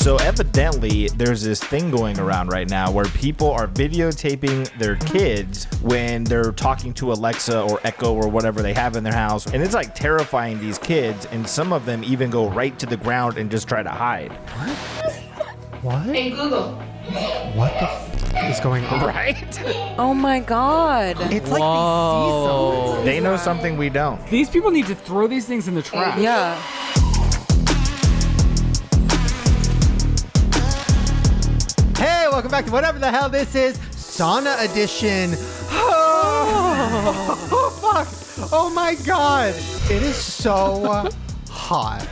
So evidently, there's this thing going around right now where people are videotaping their kids when they're talking to Alexa or Echo or whatever they have in their house. And it's like terrifying these kids. And some of them even go right to the ground and just try to hide. What? Hey, Google. What the is going on? Right? Oh my God. It's like they see something. They know something we don't. These people need to throw these things in the trash. Yeah. Hey, welcome back to whatever the hell this is, Sauna Edition. Oh, fuck. Oh my God. It is so hot.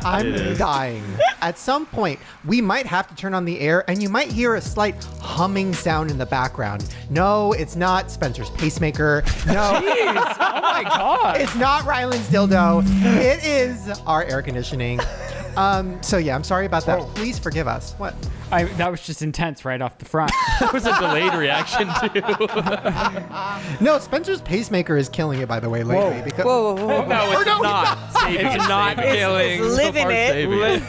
I'm dying. At some point, we might have to turn on the air and you might hear a slight humming sound in the background. No, it's not Spencer's pacemaker. No. Jeez. Oh my God. It's not Ryland's dildo. It is our air conditioning. So yeah, I'm sorry about that. Please forgive us. What? That was just intense right off the front. That was a delayed reaction too. No, Spencer's pacemaker is killing it, by the way, lately. Because Whoa. No, it's not. It's not killing. It's living it. Saving it.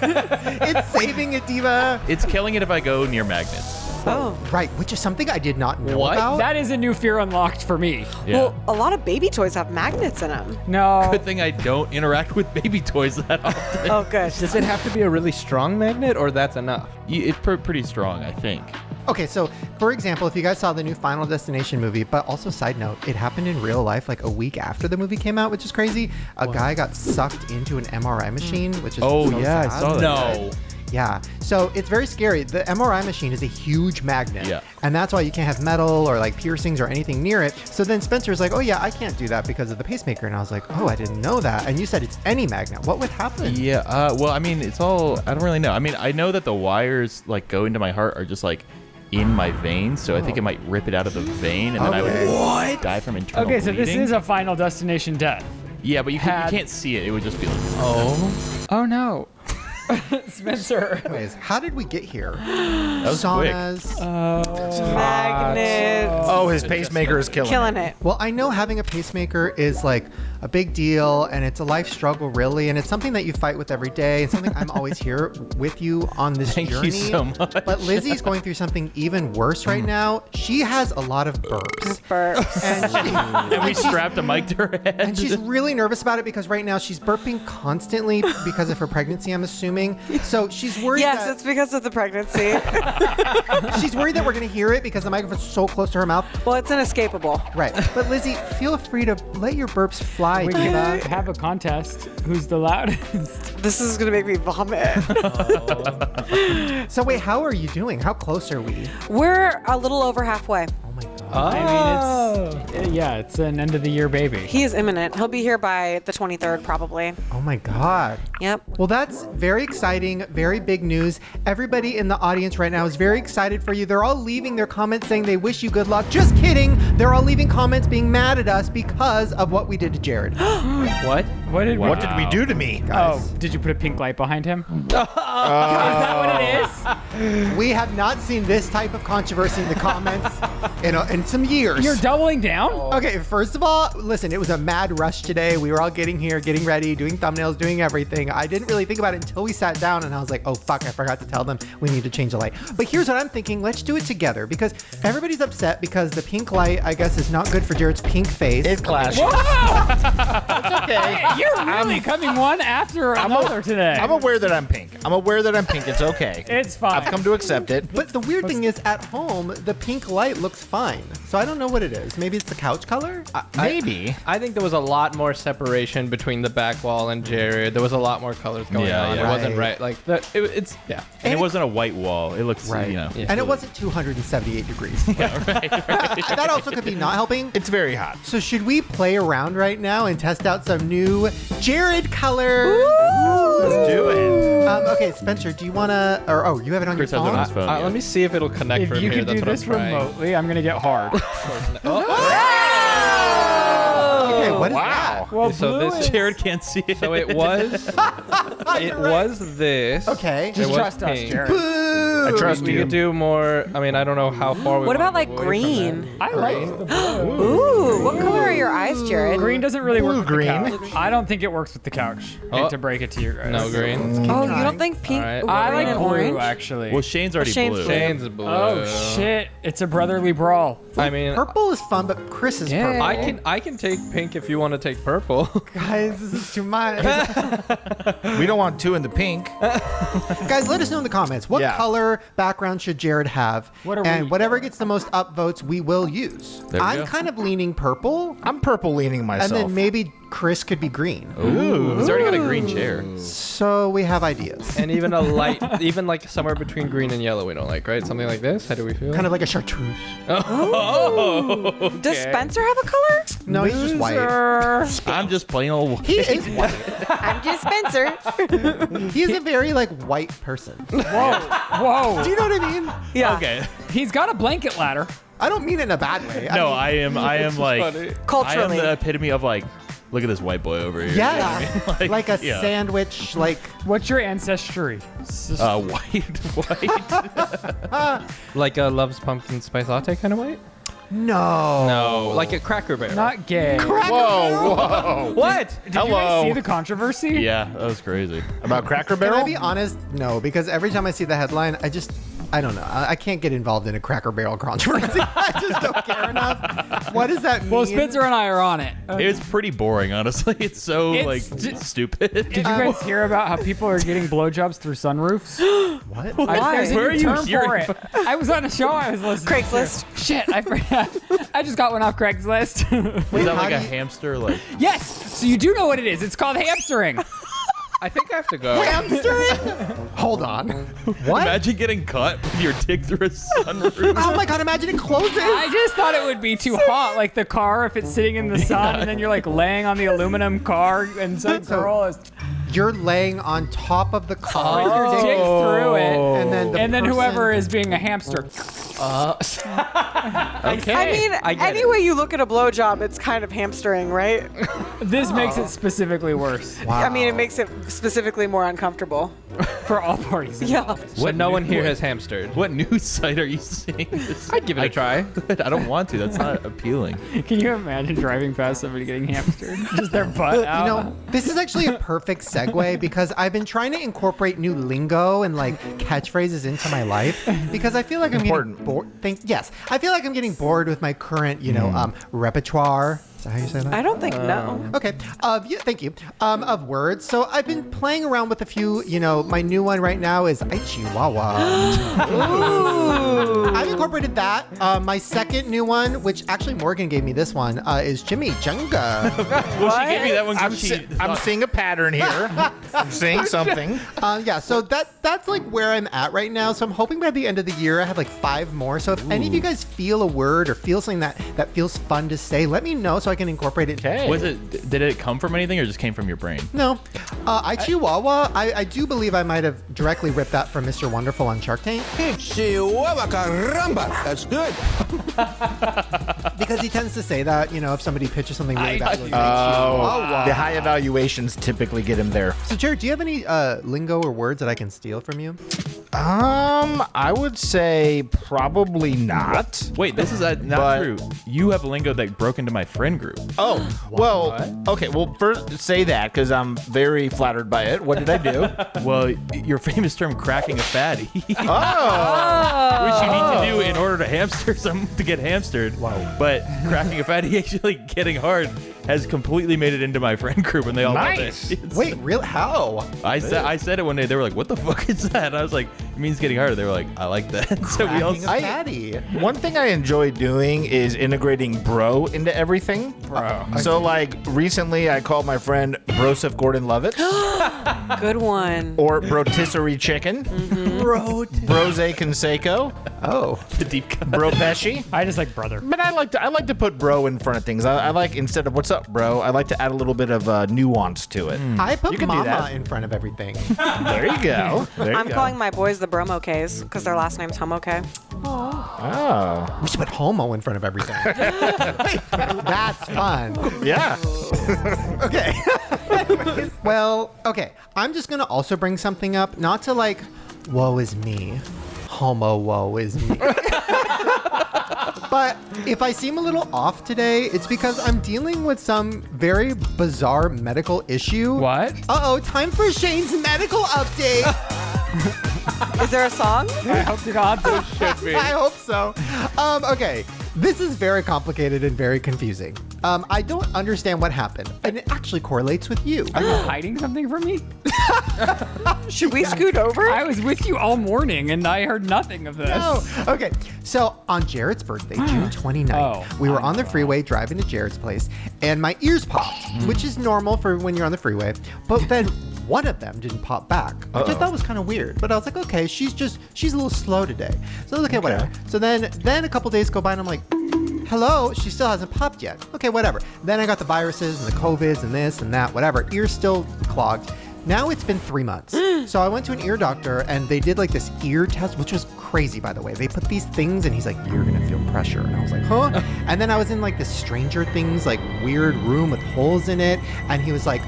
it's saving it, Diva. It's killing it if I go near magnets. Oh. Right, which is something I did not know What? about. That is a new fear unlocked for me. Yeah. Well, a lot of baby toys have magnets in them. No. Good thing I don't interact with baby toys that often. Oh, good. Does it have to be a really strong magnet, or that's enough? It's pretty strong, I think. Okay, so for example, if you guys saw the new Final Destination movie, but also side note, it happened in real life like a week after the movie came out, which is crazy. A guy got sucked into an MRI machine, which is so sad. I saw that. No. Yeah, so it's very scary. The MRI machine is a huge magnet. Yeah. And that's why you can't have metal or like piercings or anything near it. So then Spencer's like, oh yeah, I can't do that because of the pacemaker. And I was like, oh, I didn't know that. And you said it's any magnet. What would happen? Yeah, well, I mean, it's all, I don't really know. I mean, I know that the wires like go into my heart are just like in my veins, so I think it might rip it out of the vein, and then I would die from internal Okay, so this bleeding. is a Final Destination death. Yeah, but you can't see it. It would just be like, Oh no. Spencer. Anyways, how did we get here? that was quick. Saunas. Magnets. Oh, his pacemaker is killing it. Well, I know having a pacemaker is like a big deal and it's a life struggle, really. And it's something that you fight with every day. It's something I'm always here with you on this Thank journey. you so much. But Lizzie's going through something even worse right now. She has a lot of burps. Burps. And we strapped a mic to her head. And she's really nervous about it because right now she's burping constantly because of her pregnancy, I'm assuming. So she's worried Yes, that it's because of the pregnancy. she's worried that we're going to hear it because the microphone's so close to her mouth. Well, it's inescapable. Right. But Lizzie, feel free to let your burps fly, We Diva. can have a contest. Who's the loudest? This is going to make me vomit. So wait, how are you doing? How close are we? We're a little over halfway. Oh my God. I mean, it's an end of the year baby. He is imminent. He'll be here by the 23rd, probably. Oh my God. Yep. Well, that's very exciting, very big news. Everybody in the audience right now is very excited for you. They're all leaving their comments saying they wish you good luck. Just kidding. They're all leaving comments being mad at us because of what we did to Jerid. What? What did What did we do to me? Guys. Oh, did you put a pink light behind him? Is that what it is? We have not seen this type of controversy in the comments in some years. You're doubling down? Okay, first of all, listen, it was a mad rush today. We were all getting here, getting ready, doing thumbnails, doing everything. I didn't really think about it until we sat down and I was like, oh, fuck, I forgot to tell them we need to change the light. But here's what I'm thinking. Let's do it together because everybody's upset because the pink light, I guess, is not good for Jerid's pink face. It clashes. Wow! It's okay. You're really coming one after another today. I'm aware that I'm pink. It's okay. It's fine. I've come to accept it. But the weird thing is, at home, the pink light looks fine. So I don't know what it is. Maybe it's the couch color? Maybe. I think there was a lot more separation between the back wall and Jerid. There was a lot more colors going on. Yeah. It wasn't right. Like it's yeah. And it wasn't a white wall. It looks, Right. you know. Yeah. And it wasn't 278 degrees. Right. That also could be not helping. It's very hot. So should we play around right now and test out some new Jerid colors? Let's do it. Okay, Spencer, do you want to, you have it on Chris your has it phone? on his phone. Let me see if it'll connect If from you here. could That's do what this I'm trying. remotely, I'm going to get hard. Okay, what is Wow. that? Well, So blue this is- Jared can't see it. So it was this. Okay. It Just was trust us, pink. Jared. Boo! I trust We you. could do more. I mean, I don't know how far we What wanna about like go away from green? I like the blue. Ooh, what color are your eyes, Jared? Green doesn't really work with green. the couch. I don't think it works with the couch. Oh. Hate to break it to you guys. that. No green. Oh, you don't think pink, All right. I green like and blue, orange? actually. Well, Shane's already Shane's blue. blue. Shane's blue. Oh, shit. It's a brotherly brawl. I mean, Purple is fun, but Chris is Yeah. purple. I can take pink if you want to take purple. Guys, this is too much. We don't want 2 in the pink. Guys, let us know in the comments what Yeah. color background should Jared have, What are and we- whatever gets the most upvotes, we will use. There we I'm go. kind of leaning purple, I'm purple leaning myself. and then maybe Chris could be green. Ooh. He's already got a green chair. So we have ideas. And even a light, even like somewhere between green and yellow, we don't like, right? Something like this. How do we feel? Kind of like a chartreuse. Does Spencer have a color? No, he's just white. I'm just plain old white. He is white. I'm just Spencer. He is a very like white person. Whoa. Do you know what I mean? Yeah. Okay. He's got a blanket ladder. I don't mean it in a bad way. No, I am like funny. I am Culturally. the epitome of like, look at this white boy over here. Yes. Like, Like a yeah. sandwich, like What's your ancestry? White. Like a Love's Pumpkin Spice Latte kind of white? no. No, like a Cracker Barrel. Not gay. Whoa. What? Did you guys see the controversy? Yeah, that was crazy. About Cracker Can Barrel? I be honest? No, because every time I see the headline, I don't know. I can't get involved in a Cracker Barrel controversy. I just don't care enough. What does that mean? Well, Spencer and I are on it. It's pretty boring, honestly. It's so It's like j- stupid. Did you guys hear about how people are getting blowjobs through sunroofs? What? There's a Where are new you term for hearing it. I was on a show I was listening Craigslist. to. Shit, I forgot. I just got one off Craigslist. Is that how like do a you- hamster? Like Yes, so you do know what it is. It's called hamstering. I think I have to go. Hamstering? Hold on. What? imagine getting caught with your dick through a sunroof. Oh my god, imagine it closes. I just thought it would be too hot, like the car if it's sitting in the sun, and then you're like laying on the aluminum car, and some So- girl is You're laying on top of the car. with your dick through it, And then whoever is being a hamster. Okay. I mean, I get any it. way you look at a blowjob, it's kind of hamstering, right? This makes it specifically worse I mean, it makes it specifically more uncomfortable. for all parties. Yeah. What no one here has hamstered. What news site are you seeing this? I'd give it a try. I don't want to. That's not appealing. Can you imagine driving past somebody getting hamstered? Just their butt out. You know, this is actually a perfect segue because I've been trying to incorporate new lingo and like catchphrases into my life because I feel like I'm Important. getting bored. Yes, I feel like I'm getting bored with my current, repertoire. Is that how you say that? I don't think no. Okay. Yeah, thank you. Of words. So I've been playing around with a few. My new one right now is Chihuahua. I've incorporated that. My second new one, which actually Morgan gave me this one, is Chimichanga. Well, she gave me that one. I'm seeing a pattern here. I'm seeing something. Yeah. So that's like where I'm at right now. So I'm hoping by the end of the year I have like 5 more. So if any of you guys feel a word or feel something that feels fun to say, let me know so I can incorporate it. Okay. Was it? Did it come from anything, or just came from your brain? No. Chihuahua, I do believe I might have directly ripped that from Mr. Wonderful on Shark Tank. Chihuahua, caramba! That's good. Because he tends to say that, if somebody pitches something really bad. he'll say, Oh, Chihuahua. the high evaluations typically get him there. So, Jared, do you have any lingo or words that I can steal from you? I would say probably not. Wait, this is not But- true. You have a lingo that broke into my friend group. Oh, well, okay. Well, first say that because I'm very flattered by it. What did I do? Well, your famous term, cracking a fatty, which you Oh, need to do in order to hamster to get hamstered. Wow. But cracking a fatty, actually getting hard, has completely made it into my friend group, and they all Nice. love it. It's- Wait, really? How? I said it one day. They were like, "What the fuck is that?" And I was like, "It means getting harder." They were like, "I like that." So we all. Cracking a fatty. one thing I enjoy doing is integrating bro into everything. Bro. So, like, recently I called my friend Broseph Gordon-Levitt Good one. or Brotisserie Chicken, Bro. Brose Canseco, Oh. the deep cut. Bro Pesci. I just like brother. But I like to put bro in front of things. I like, instead of what's up, bro, I like to add a little bit of nuance to it. I put You can do mama that. in front of everything. There you go. There you I'm go. calling my boys the Bromo Ks because their last name's Homo K. Oh, We should put homo in front of everything. That's fun. yeah. Okay. Anyways, well, okay. I'm just going to also bring something up, not to like, woe is me. Homo woe is me. But if I seem a little off today, it's because I'm dealing with some very bizarre medical issue. What? Uh-oh, time for Shane's medical update. Is there a song? I hope to God there should be. I hope so. Okay, this is very complicated and very confusing. I don't understand what happened, and it actually correlates with you. Are you hiding something from me? Should we scoot over? I was with you all morning and I heard nothing of this. Oh, okay. So on Jerid's birthday, June 29th, we were on the freeway driving to Jerid's place, and my ears popped, which is normal for when you're on the freeway. But then one of them didn't pop back, which I thought was kind of weird. But I was like, okay, she's a little slow today. So I was like, okay, whatever. So then a couple days go by, and I'm like, hello, she still hasn't popped yet. Okay, whatever. Then I got the viruses and the COVIDs and this and that, whatever. Ear's still clogged. Now it's been 3 months. So I went to an ear doctor and they did like this ear test, which was crazy, by the way. They put these things and he's like, you're going to feel pressure. And I was like, huh? And then I was in like this Stranger Things, like weird room with holes in it. And he was like,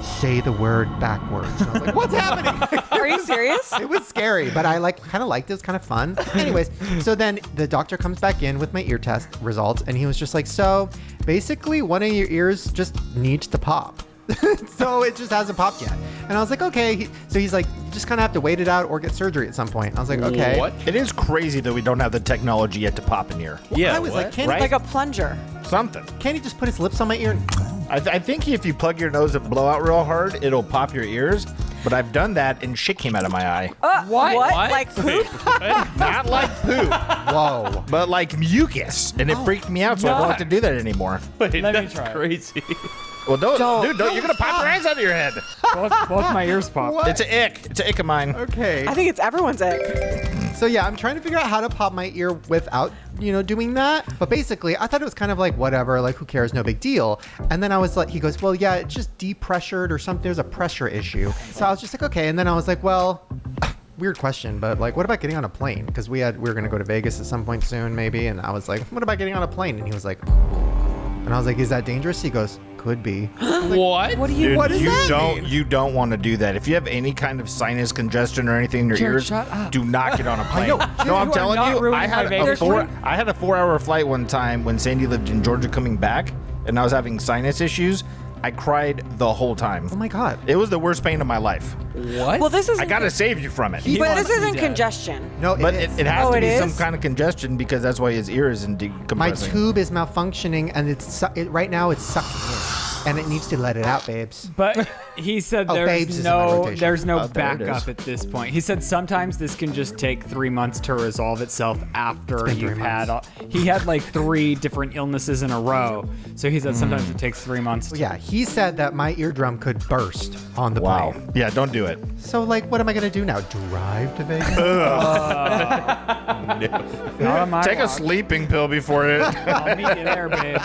say the word backwards. And I was like, what's happening? Are you serious? It was scary, but I kind of liked it. It was kind of fun. Anyways, so then the doctor comes back in with my ear test results, and he was just like, so basically one of your ears just needs to pop. So it just hasn't popped yet. And I was like, okay. So he's like, you just kind of have to wait it out or get surgery at some point. I was like, okay. What? It is crazy that we don't have the technology yet to pop an ear. Yeah, I was what? like, can't, Right? Like a plunger. Something. can't he just put his lips on my ear? I think if you plug your nose and blow out real hard, it'll pop your ears. But I've done that and shit came out of my eye. What? What? Like poop? Not like poop, Whoa. but like mucus. And it freaked me out, so I don't like to do that anymore. Wait, Let me that's try it. crazy. Well, don't. You're going to pop your eyes out of your head. Both my ears popped. What? It's an ick. It's an ick of mine. Okay. I think it's everyone's ick. So yeah, I'm trying to figure out how to pop my ear without, doing that. But basically, I thought it was kind of like, whatever, like who cares, no big deal. And then I was like, he goes, well, yeah, it's just depressured or something. There's a pressure issue. So I was just like, okay. And then I was like, well, weird question, but like, what about getting on a plane? Because we were going to go to Vegas at some point soon, maybe. And I was like, what about getting on a plane? And he was like, and I was like, is that dangerous? He goes, could be. What? What do you? Dude, What does that mean? You don't want to do that. If you have any kind of sinus congestion or anything in your Jared, ears, shut up. do not get on a plane. know. No, I'm You are telling not you, ruining I had my a vacation. I had a 4-hour flight one time when Sandy lived in Georgia coming back, and I was having sinus issues. I cried the whole time. Oh my God. It was the worst pain of my life. What? Well, this isn't. I gotta save you from it. But wants this to be isn't dead. congestion. No, But it is. it has Oh, to it be some is? kind of congestion because that's why his ear isn't decompressing. My tube is malfunctioning and right now it's sucking in. And it needs to let it out, babes. But he said Oh, babes is in my rotation. there's no Oh, there it backup is. at this point. He said sometimes this can just take 3 months to resolve itself after been you've 3 had. months. He had like 3 different illnesses in a row, so he said sometimes it takes 3 months. Yeah, he said that my eardrum could burst on the Wow. plane. Yeah, don't do it. So, like, what am I going to do now? Drive to Vegas? Not on my Take a watch. sleeping pill before it. I'll meet you there, babe.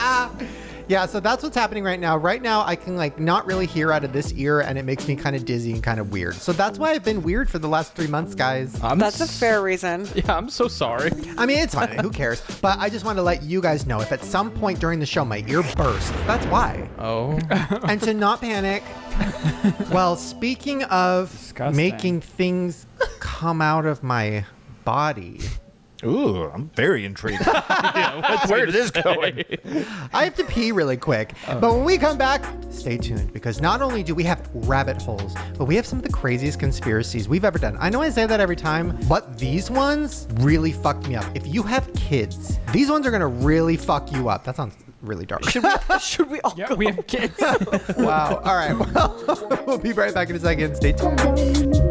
Yeah, so that's what's happening right now. Right now, I can, like, not really hear out of this ear, and it makes me kind of dizzy and kind of weird. So that's why I've been weird for the last 3 months, guys. That's a fair reason. Yeah, I'm so sorry. I mean, it's fine. Who cares? But I just want to let you guys know if at some point during the show my ear bursts, that's why. Oh. And to not panic. Well, speaking of Disgusting. making things come out of my body, Ooh, I'm very intrigued. Where is this going? I have to pee really quick. But when we come back, stay tuned because not only do we have rabbit holes, but we have some of the craziest conspiracies we've ever done. I know I say that every time, but these ones really fucked me up. If you have kids, these ones are going to really fuck you up. That sounds really dark. Should we all Yeah, go? we have kids. Wow. All right. Well, we'll be right back in a second. Stay tuned.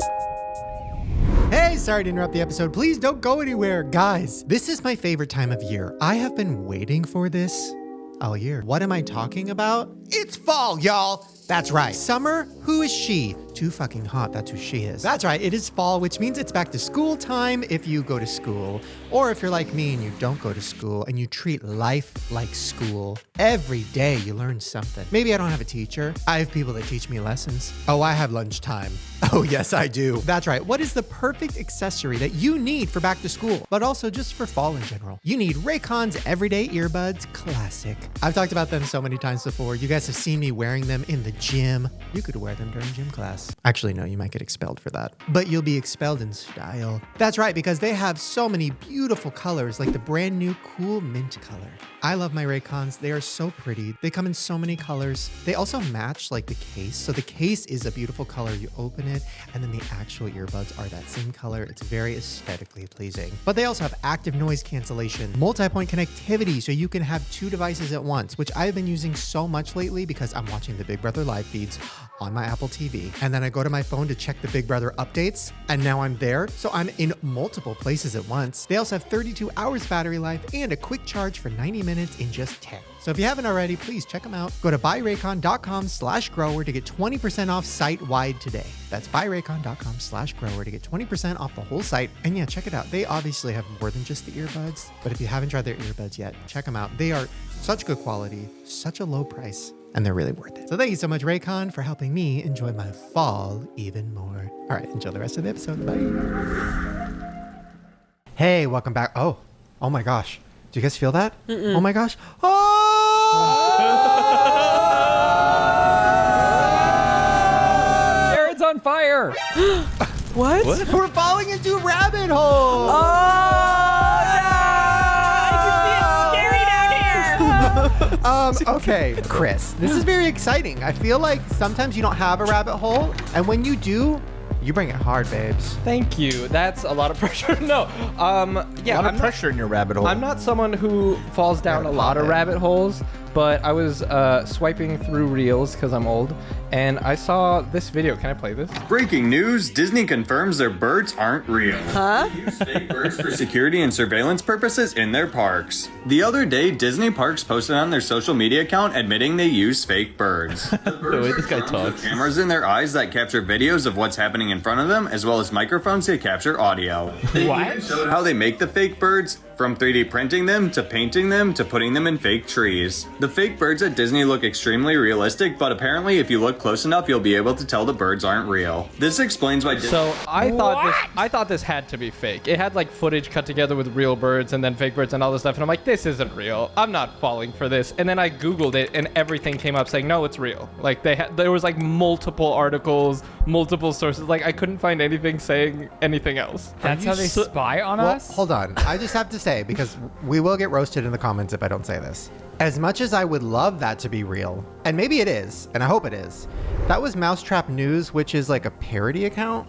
Hey, sorry to interrupt the episode. Please don't go anywhere. Guys, this is my favorite time of year. I have been waiting for this all year. What am I talking about? It's fall, y'all. That's right. Summer, who is she? Too fucking hot, that's who she is. That's right, it is fall, which means it's back to school time if you go to school. Or if you're like me and you don't go to school and you treat life like school. Every day you learn something. Maybe I don't have a teacher. I have people that teach me lessons. Oh, I have lunchtime. Oh, yes, I do. That's right. What is the perfect accessory that you need for back to school, but also just for fall in general? You need RAYCON's Everyday Earbuds Classic. I've talked about them so many times before. You guys have seen me wearing them in the gym. You could wear them during gym class. Actually, no, you might get expelled for that. But you'll be expelled in style. That's right, because they have so many beautiful colors, like the brand new cool mint color. I love my RAYCONs. They are so pretty. They come in so many colors. They also match like the case. So the case is a beautiful color. You open it and then the actual earbuds are that same color. It's very aesthetically pleasing. But they also have active noise cancellation, multi-point connectivity, so you can have 2 devices at once, which I've been using so much lately because I'm watching the Big Brother live feeds on my Apple TV. And then I go to my phone to check the Big Brother updates, and now I'm there. So I'm in multiple places at once. They also have 32 hours battery life and a quick charge for 90 minutes in just 10. So if you haven't already, please check them out. Go to buyraycon.com/grower to get 20% off site-wide today. That's buyraycon.com/grower to get 20% off the whole site. And yeah, check it out. They obviously have more than just the earbuds, but if you haven't tried their earbuds yet, check them out. They are such good quality, such a low price, and they're really worth it. So thank you so much, RAYCON, for helping me enjoy my fall even more. All right, enjoy the rest of the episode. Bye. Hey, welcome back. Oh my gosh. Do you guys feel that? Oh my gosh. Jerid's on fire. What? We're falling into a rabbit hole. Okay, Chris, this is very exciting. I feel like sometimes you don't have a rabbit hole, and when you do, you bring it hard, babes. Thank you. That's a lot of pressure. No. Yeah. A lot of pressure in your rabbit hole. I'm not someone who falls down a lot of rabbit holes, but I was swiping through Reels because I'm old, and I saw this video. Can I play this? Breaking news, Disney confirms their birds aren't real. Huh? They use fake birds for security and surveillance purposes in their parks. The other day, Disney Parks posted on their social media account admitting they use fake birds. The birds way are this guy armed talks. with cameras in their eyes that capture videos of what's happening in front of them, as well as microphones to capture audio. They even showed how they make the fake birds, from 3D printing them, to painting them, to putting them in fake trees. The fake birds at Disney look extremely realistic, but apparently if you look close enough, you'll be able to tell the birds aren't real. This explains why Disney... So I thought this had to be fake. It had like footage cut together with real birds and then fake birds and all this stuff, and I'm like, this isn't real. I'm not falling for this. And then I Googled it, and everything came up saying, no, it's real. Like there was like multiple articles, multiple sources. Like I couldn't find anything saying anything else. That's how they spy on Well, us? hold on. I just have to say, because we will get roasted in the comments if I don't say this. As much as I would love that to be real, and maybe it is, and I hope it is, that was Mousetrap News, which is like a parody account.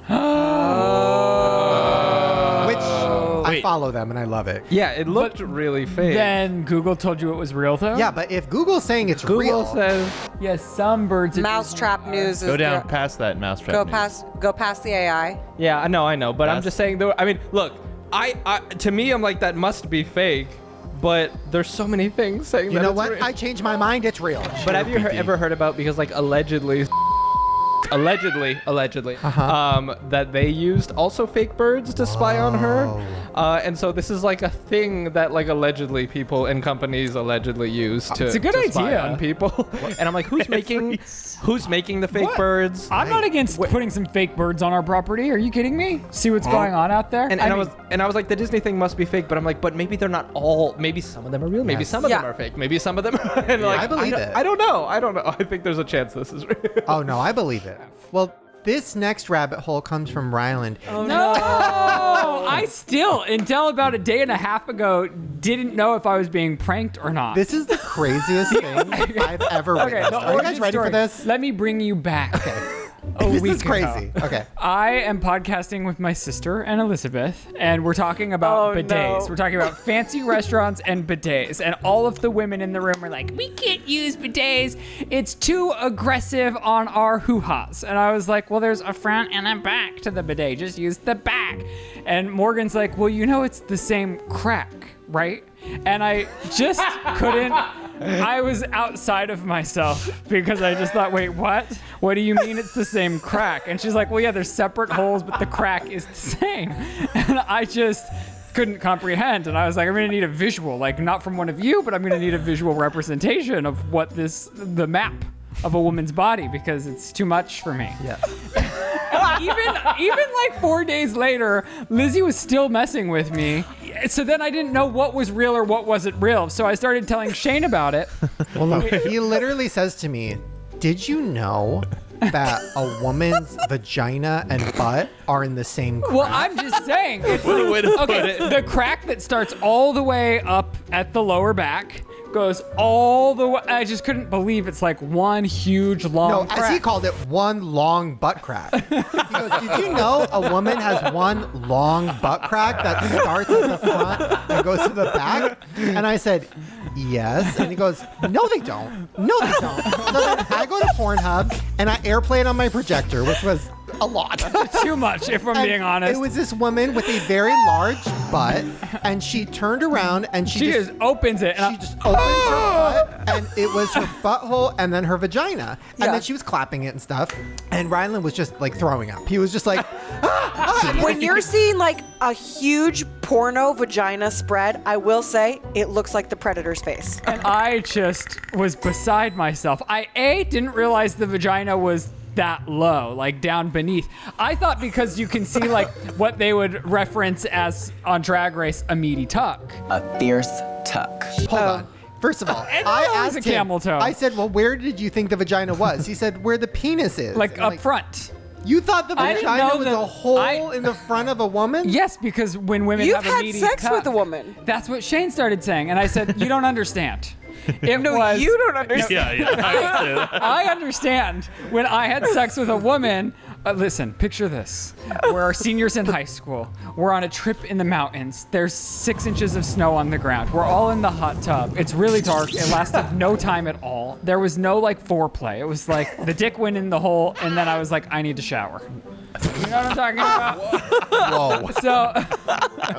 Which I follow them and I love it. Yeah, it looked really fake. Then Google told you it was real, though? Yeah, but if Google's saying it's Google real, says Yes, some birds... Mousetrap News is Go down past that mousetrap. Go past the AI. yeah, I know, but I'm That's- just saying. I mean, look, I to me, I'm like that must be fake, but there's so many things saying you that know it's what? real. I changed my mind. It's real. But have you ever heard about, because like allegedly that they used also fake birds to spy on her, and so this is like a thing that like allegedly people and companies allegedly use to, It's a good to spy idea. on people. And I'm like, who's making the fake What? birds? I'm not against putting some fake birds on our property. Are you kidding me? See what's going on out there? And I was like, the Disney thing must be fake, but I'm like, but maybe they're not all. Maybe some of them are real. Maybe Yes. some of them Yeah. are fake. Maybe some of them. And like, I believe it. I don't know. I think there's a chance this is real. Oh, no, I believe it. Well, this next rabbit hole comes from Ryland. No! I still, until about a day and a half ago, didn't know if I was being pranked or not. This is the craziest thing I've ever Okay, witnessed. the Are you guys origin ready story. for this? Let me bring you back. A This week is crazy. ago. Okay. I am podcasting with my sister and Elizabeth, and we're talking about bidets. no. We're talking about fancy restaurants and bidets, and all of the women in the room are like, we can't use bidets. It's too aggressive on our hoo-has. And I was like, well, there's a front and a back to the bidet. Just use the back. And Morgan's like, well, you know it's the same crack, right? And I just couldn't. I was outside of myself because I just thought, wait, what? What do you mean it's the same crack? And she's like, well, yeah, there's separate holes, but the crack is the same. And I just couldn't comprehend. And I was like, I'm going to need a visual, like not from one of you, but I'm going to need a visual representation of what the map of a woman's body, because it's too much for me. Yeah. even like 4 days later, Lizzie was still messing with me. So then I didn't know what was real or what wasn't real. So I started telling Shane about it. Well, look, he literally says to me, "Did you know that a woman's vagina and butt are in the same crack?" Well, I'm just saying. It's What a way to put okay, it. the crack that starts all the way up at the lower back goes all the way. I just couldn't believe it's like one huge long No, crack. as he called it, one long butt crack. He goes, "Did you know a woman has one long butt crack that starts at the front and goes to the back?" And I said, "Yes." And he goes, "No, they don't. No, they don't." So then I go to Pornhub and I airplay it on my projector, which was a lot. Too much, if I'm And being honest. It was this woman with a very large butt, and she turned around and she just opens it. And she just opens her butt, and it was her butthole and then her vagina. And Yeah. then she was clapping it and stuff. And Ryland was just like throwing up. He was just like, When you're seeing like a huge porno vagina spread, I will say it looks like the Predator's face. And I just was beside myself. I didn't realize the vagina was that low, like down beneath. I thought because you can see like what they would reference as on Drag Race a meaty tuck. A fierce tuck. hold on. First of all, And I it was asked a camel him, toe. I said, "Well, where did you think the vagina was?" He said, "Where the penis is." Like And I'm up front. You thought the I didn't vagina know was that- a hole in the front of a woman? Yes, because when women You've have a had meaty sex tuck, with a woman. That's what Shane started saying, and I said, "You don't understand." It No, was. you don't understand. Yeah, I would say that. I understand when I had sex with a woman. Listen, picture this. We're seniors in high school. We're on a trip in the mountains. There's 6 inches of snow on the ground. We're all in the hot tub. It's really dark. It lasted no time at all. There was no like foreplay. It was like the dick went in the hole, and then I was like, I need to shower. You know what I'm talking about? Whoa. So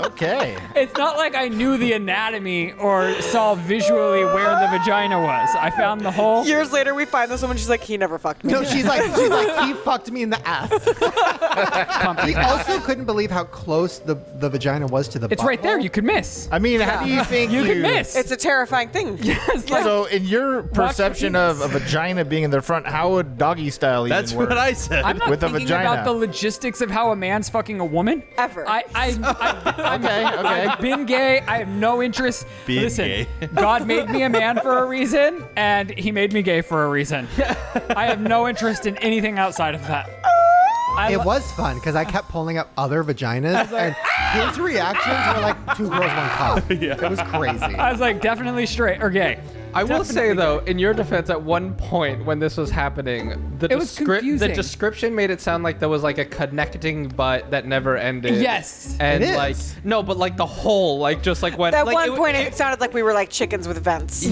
Okay. it's not like I knew the anatomy or saw visually where the vagina was. I found the hole. Years later, we find this woman. She's like, he never fucked me. No, she's like, he fucked me in the ass. He also couldn't believe how close the vagina was to the It's right there. butthole. You could miss. I mean, how do you think You could miss. It's a terrifying thing. Yes, like, So, in your perception of a vagina being in the front, how would doggy style even That's work? what I said. I'm not with a thinking vagina. about the logistics of how a man's fucking a woman. Ever. Okay, okay. I've been gay. I have no interest. Been Listen, gay. God made me a man for a reason, and he made me gay for a reason. I have no interest in anything outside of that. It was fun because I kept pulling up other vaginas, and his reactions were like 2 girls, 1 cup. It was crazy. I was like, definitely straight or gay. I will say Definitely though, in your defense, at one point when this was happening, the It was confusing. description made it sound like there was like a connecting butt that never ended. Yes. and It is. like no, but like the whole like just like went. At like, one point, it sounded like we were like chickens with vents.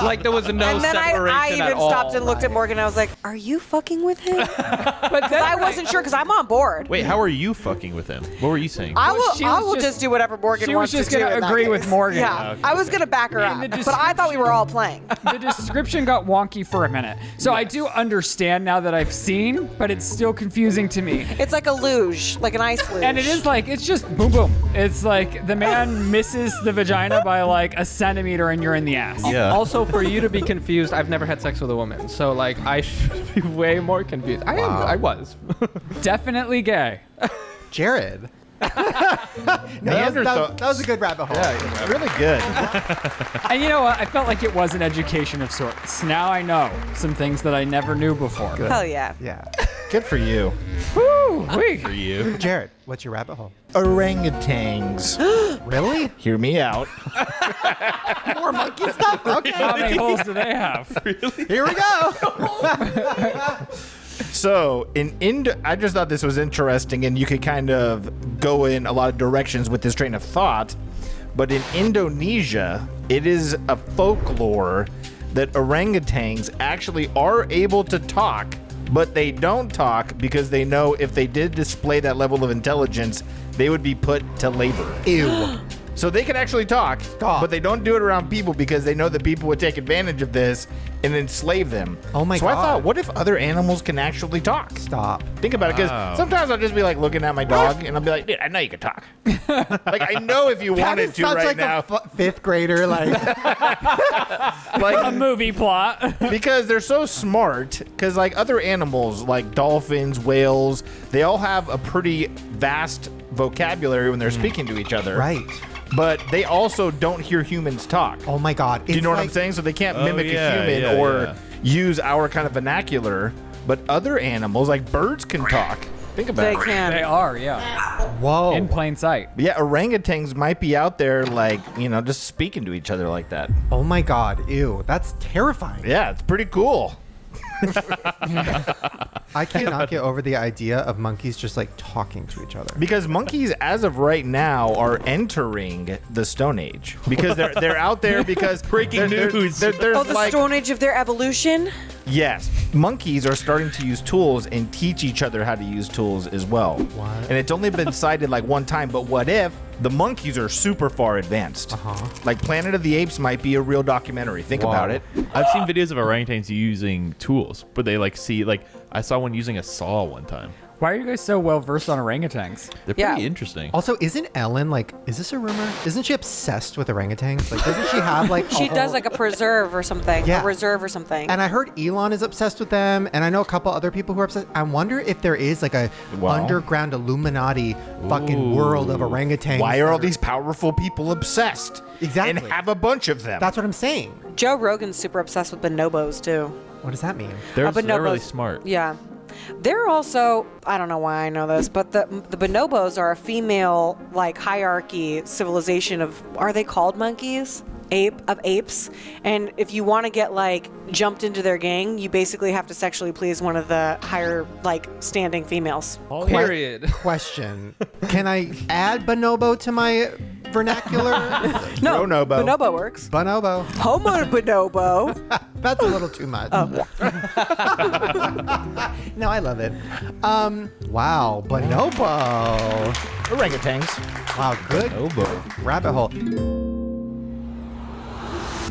like there was no And then separation I at even all. stopped and looked at Morgan. And I was like, "Are you fucking with him?" But then I wasn't sure because I'm on board. Wait, how are you fucking with him? What were you saying? I will. she I was will just- just do whatever Morgan she was wants just to do. gonna in that agree with case. Morgan. Yeah, Okay. I was gonna back her up, the but I thought we were all playing. The description got wonky for a minute. So I do understand now that I've seen, but it's still confusing to me. It's like a luge, like an ice luge. And it is like, it's just boom, boom. It's like the man misses the vagina by like a centimeter and you're in the ass. Yeah. Also, for you to be confused, I've never had sex with a woman, so like I should be way more confused. I was. Definitely gay. Jared. No, that was a good rabbit hole. Yeah, really good. And you know what? I felt like it was an education of sorts. Now I know some things that I never knew before. Hell yeah. Yeah. Good for you. Woo! For you. Jared, what's your rabbit hole? Orangutans. Really? Hear me out. More monkey stuff? Okay. How many holes do they have? Here we go. So I just thought this was interesting, and you could kind of go in a lot of directions with this train of thought. But in Indonesia, it is a folklore that orangutans actually are able to talk, but they don't talk because they know if they did display that level of intelligence, they would be put to labor. Ew. So they can actually talk, but they don't do it around people because they know that people would take advantage of this and enslave them. Oh my God. So I thought, what if other animals can actually talk? Stop. Think about it, because sometimes I'll just be like looking at my dog and I'll be like, dude, I know you can talk. Like, I know if you wanted to right now. A fifth grader, like like a movie plot. Because they're so smart, because like other animals like dolphins, whales, they all have a pretty vast vocabulary when they're speaking to each other. Right. But they also don't hear humans talk. Oh my God. Do you know what I'm saying? So they can't mimic a human or use our kind of vernacular. But other animals, like birds, can talk. Think about it. They can. They are, yeah. Whoa. In plain sight. Yeah, orangutans might be out there, like, you know, just speaking to each other like that. Oh my God. Ew. That's terrifying. Yeah, it's pretty cool. I cannot get over the idea of monkeys just like talking to each other. Because monkeys, as of right now, are entering the Stone Age. Because they're out there because Breaking news. There's Oh, the like, Stone Age of their evolution? yes, monkeys are starting to use tools and teach each other how to use tools as well. What? And it's only been cited like one time, but what if the monkeys are super far advanced? Like Planet of the Apes might be a real documentary. Think about it. I've seen videos of orangutans using tools, but they like see, like, I saw one using a saw one time. Why are you guys so well versed on orangutans? They're Yeah. pretty interesting. Also, isn't Ellen like, is this a rumor? Isn't she obsessed with orangutans? Like, doesn't she have like She does like a preserve or something. Yeah. A reserve or something. And I heard Elon is obsessed with them, and I know a couple other people who are obsessed. I wonder if there is like a underground Illuminati fucking world of orangutans. Why are all these powerful people obsessed? Exactly. And have a bunch of them. That's what I'm saying. Joe Rogan's super obsessed with bonobos too. What does that mean? They're really bonobos. smart. Yeah. They're also, I don't know why I know this, but the bonobos are a female like hierarchy civilization of, are they called monkeys? Apes. And if you want to get like jumped into their gang, you basically have to sexually please one of the higher like standing females. Period. Question. Can I add bonobo to my vernacular? No, Bonobo. bonobo works. Bonobo. Homo bonobo. That's a little too much. No, I love it. Wow, bonobo. Orangutans. Wow, good rabbit hole.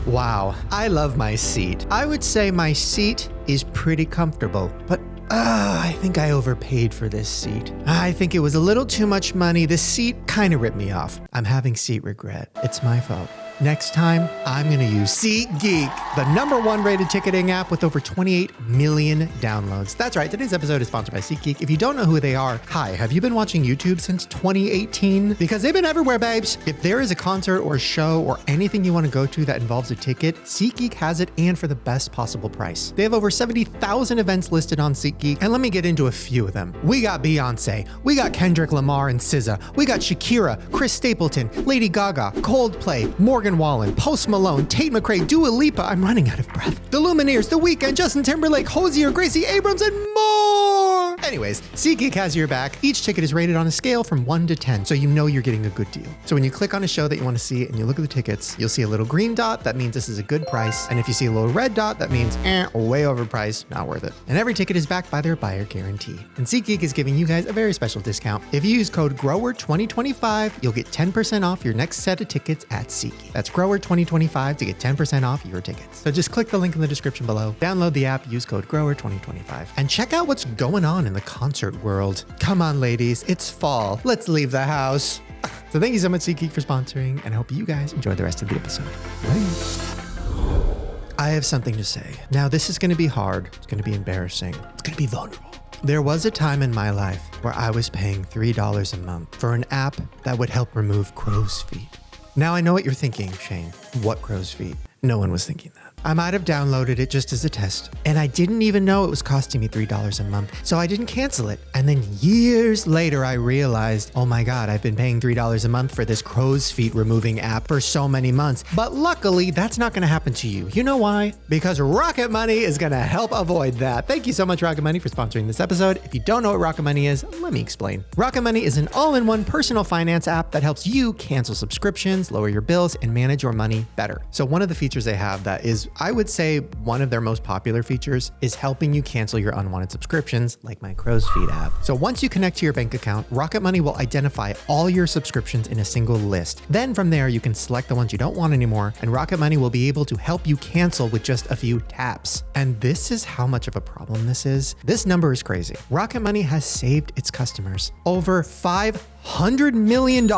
Wow, I love my seat. I would say my seat is pretty comfortable, but I think I overpaid for this seat. I think it was a little too much money. This seat kind of ripped me off. I'm having seat regret. It's my fault. Next time, I'm going to use SeatGeek, the #1 rated ticketing app with over 28 million downloads. That's right, today's episode is sponsored by SeatGeek. If you don't know who they are, hi, have you been watching YouTube since 2018? Because they've been everywhere, babes. If there is a concert or show or anything you want to go to that involves a ticket, SeatGeek has it, and for the best possible price. They have over 70,000 events listed on SeatGeek, and let me get into a few of them. We got Beyonce, we got Kendrick Lamar and SZA, we got Shakira, Chris Stapleton, Lady Gaga, Coldplay, Morgan Wallen, Post Malone, Tate McRae, Dua Lipa, I'm running out of breath, The Lumineers, The Weeknd, Justin Timberlake, Hosier, Gracie Abrams, and more! Anyways, SeatGeek has your back. Each ticket is rated on a scale from 1 to 10, so you know you're getting a good deal. So when you click on a show that you want to see and you look at the tickets, you'll see a little green dot, that means this is a good price, and if you see a little red dot, that means way overpriced, not worth it. And every ticket is backed by their buyer guarantee. And SeatGeek is giving you guys a very special discount. If you use code GROWER2025, you'll get 10% off your next set of tickets at SeatGeek. That's GROWER2025 to get 10% off your tickets. So just click the link in the description below, download the app, use code GROWER2025, and check out what's going on in the concert world. Come on, ladies, it's fall. Let's leave the house. So thank you so much, SeatGeek, for sponsoring, and I hope you guys enjoy the rest of the episode. Bye. I have something to say. Now, this is going to be hard. It's going to be embarrassing. It's going to be vulnerable. There was a time in my life where I was paying $3 a month for an app that would help remove crow's feet. Now, I know what you're thinking, Shane. What crow's feet? No one was thinking that. I might have downloaded it just as a test, and I didn't even know it was costing me $3 a month, so I didn't cancel it. And then years later, I realized, oh my God, I've been paying $3 a month for this crow's feet removing app for so many months. But luckily, that's not gonna happen to you. You know why? Because Rocket Money is gonna help avoid that. Thank you so much, Rocket Money, for sponsoring this episode. If you don't know what Rocket Money is, let me explain. Rocket Money is an all-in-one personal finance app that helps you cancel subscriptions, lower your bills, and manage your money better. So one of the features features they have that is, I would say, one of their most popular features is helping you cancel your unwanted subscriptions, like my Crow's Feet app. So once you connect to your bank account, Rocket Money will identify all your subscriptions in a single list. Then from there, you can select the ones you don't want anymore, and Rocket Money will be able to help you cancel with just a few taps. And this is how much of a problem this is. This number is crazy. Rocket Money has saved its customers over $500 million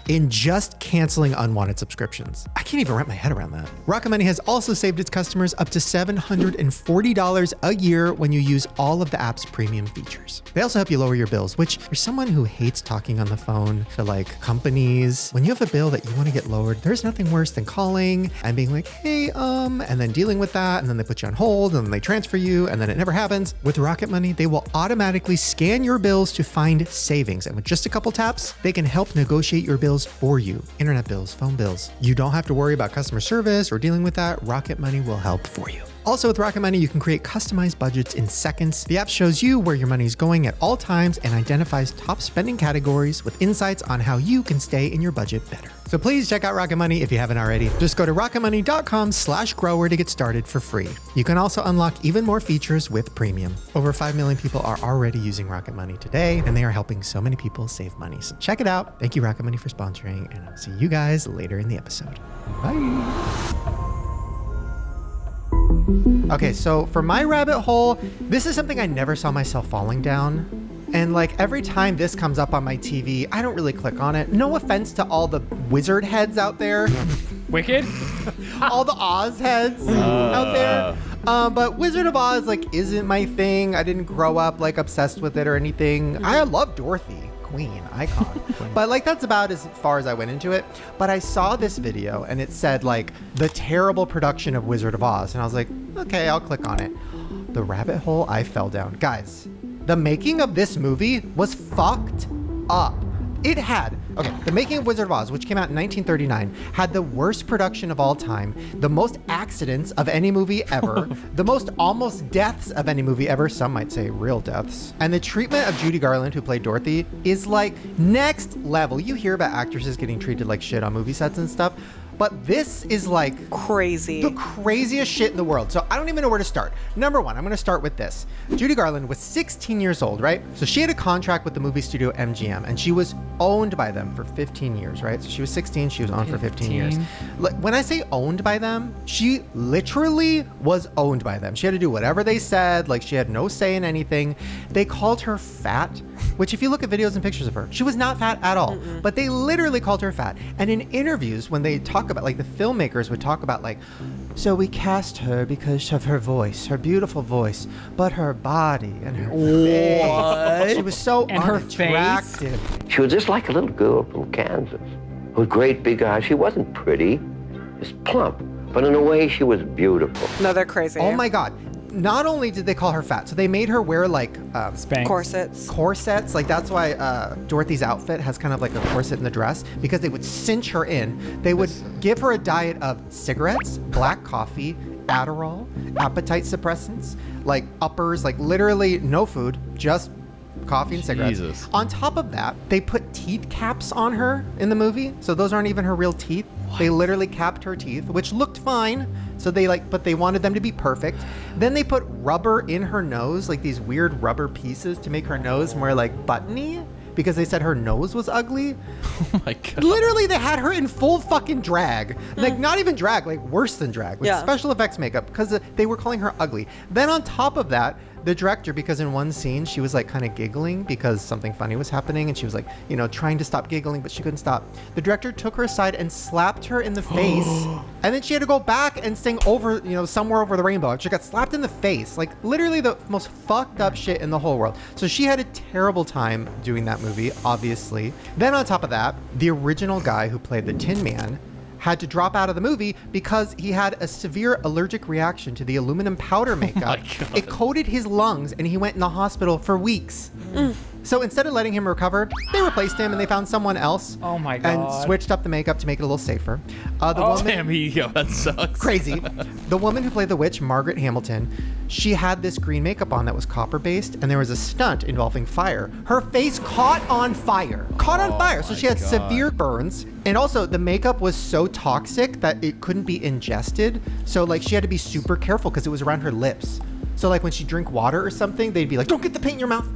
in just canceling unwanted subscriptions. I can't even wrap my head around that. Rocket Money has also saved its customers up to $740 a year when you use all of the app's premium features. They also help you lower your bills, which for someone who hates talking on the phone to like companies, when you have a bill that you want to get lowered, there's nothing worse than calling and being like, hey, and then dealing with that, and then they put you on hold, and then they transfer you, and then it never happens. With Rocket Money, they will automatically scan your bills to find savings, and with just a couple taps, they can help negotiate your bills for you. Internet bills, phone bills. You don't have to worry about customer service or dealing with that. Rocket Money will help for you. Also with Rocket Money, you can create customized budgets in seconds. The app shows you where your money is going at all times and identifies top spending categories with insights on how you can stay in your budget better. So please check out Rocket Money if you haven't already. Just go to rocketmoney.com/grower to get started for free. You can also unlock even more features with premium. Over 5 million people are already using Rocket Money today, and they are helping so many people save money. So check it out. Thank you, Rocket Money, for sponsoring, and I'll see you guys later in the episode. Bye. Okay, so for my rabbit hole, this is something I never saw myself falling down. And like every time this comes up on my TV, I don't really click on it. No offense to all the wizard heads out there. Wicked? All the Oz heads out there. But Wizard of Oz like isn't my thing. I didn't grow up like obsessed with it or anything. I love Dorothy. Queen, icon. But like that's about as far as I went into it. But I saw this video and it said like the terrible production of Wizard of Oz. And I was like, okay, I'll click on it. The rabbit hole I fell down. Guys, the making of this movie was fucked up. It had, okay, the making of Wizard of Oz, which came out in 1939, had the worst production of all time, the most accidents of any movie ever, the most almost deaths of any movie ever, some might say real deaths. And the treatment of Judy Garland, who played Dorothy, is like next level. You hear about actresses getting treated like shit on movie sets and stuff, but this is like crazy. The craziest shit in the world. So I don't even know where to start. Number one, I'm going to start with this. Judy Garland was 16 years old, right? So she had a contract with the movie studio MGM, and she was owned by them for 15 years, right? So she was 16, she was owned for 15 years. When I say owned by them, she literally was owned by them. She had to do whatever they said, like she had no say in anything. They called her fat, which if you look at videos and pictures of her, she was not fat at all, but they literally called her fat. And in interviews, when they talk about, like the filmmakers would talk about like, so we cast her because of her voice, her beautiful voice, but her body and her face. She was so unattractive. She was just like a little girl from Kansas with great big eyes. She wasn't pretty, just plump, but in a way she was beautiful. No, they're crazy. Oh my God. Not only did they call her fat, so they made her wear like corsets. Like that's why Dorothy's outfit has kind of like a corset in the dress, because they would cinch her in. They would give her a diet of cigarettes, black coffee, Adderall, appetite suppressants, like uppers, like literally no food, just coffee and cigarettes. Jesus. On top of that, they put teeth caps on her in the movie, so those aren't even her real teeth. What? They literally capped her teeth, which looked fine. So but they wanted them to be perfect. Then they put rubber in her nose, like these weird rubber pieces to make her nose more like buttony, because they said her nose was ugly. Oh my God. Literally, they had her in full fucking drag. Like not even drag, like worse than drag, with special effects makeup, because they were calling her ugly. Then on top of that, the director, because in one scene she was like kind of giggling because something funny was happening, and she was like, you know, trying to stop giggling, but she couldn't stop. The director took her aside and slapped her in the face, and then she had to go back and sing over, you know, Somewhere Over the Rainbow. She got slapped in the face, like literally the most fucked up shit in the whole world. So she had a terrible time doing that movie, obviously. Then on top of that, the original guy who played the Tin Man had to drop out of the movie because he had a severe allergic reaction to the aluminum powder makeup. It coated his lungs, and he went in the hospital for weeks. So instead of letting him recover, they replaced him and they found someone else. Oh my God. And switched up the makeup to make it a little safer. Damn, that sucks. Crazy. The woman who played the witch, Margaret Hamilton, she had this green makeup on that was copper-based, and there was a stunt involving fire. Her face caught on fire. So she had severe burns. And also, the makeup was so toxic that it couldn't be ingested. So, like, she had to be super careful because it was around her lips. So, like, when she drank water or something, they'd be like, don't get the paint in your mouth.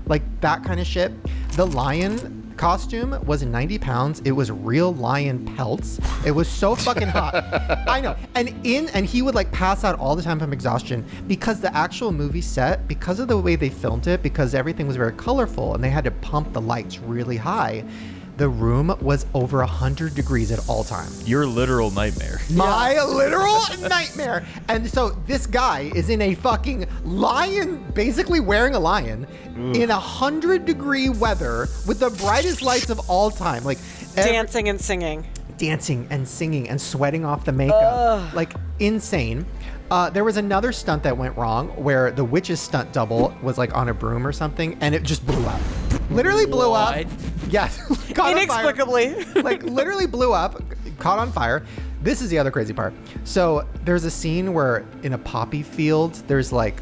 Like, that kind of shit. The lion costume was 90 pounds. It was real lion pelts. It was so fucking hot. I know. And he would like pass out all the time from exhaustion because the actual movie set, because of the way they filmed it, because everything was very colorful and they had to pump the lights really high, the room was over 100 degrees at all times. Your literal nightmare. My literal nightmare. And so this guy is in a fucking lion, basically wearing a lion in 100-degree weather with the brightest lights of all time. Like dancing and singing and sweating off the makeup. Like insane. There was another stunt that went wrong where the witch's stunt double was like on a broom or something and it just blew up. Literally blew up. Yes. Inexplicably. Like literally blew up, caught on fire. This is the other crazy part. So there's a scene where in a poppy field, there's like,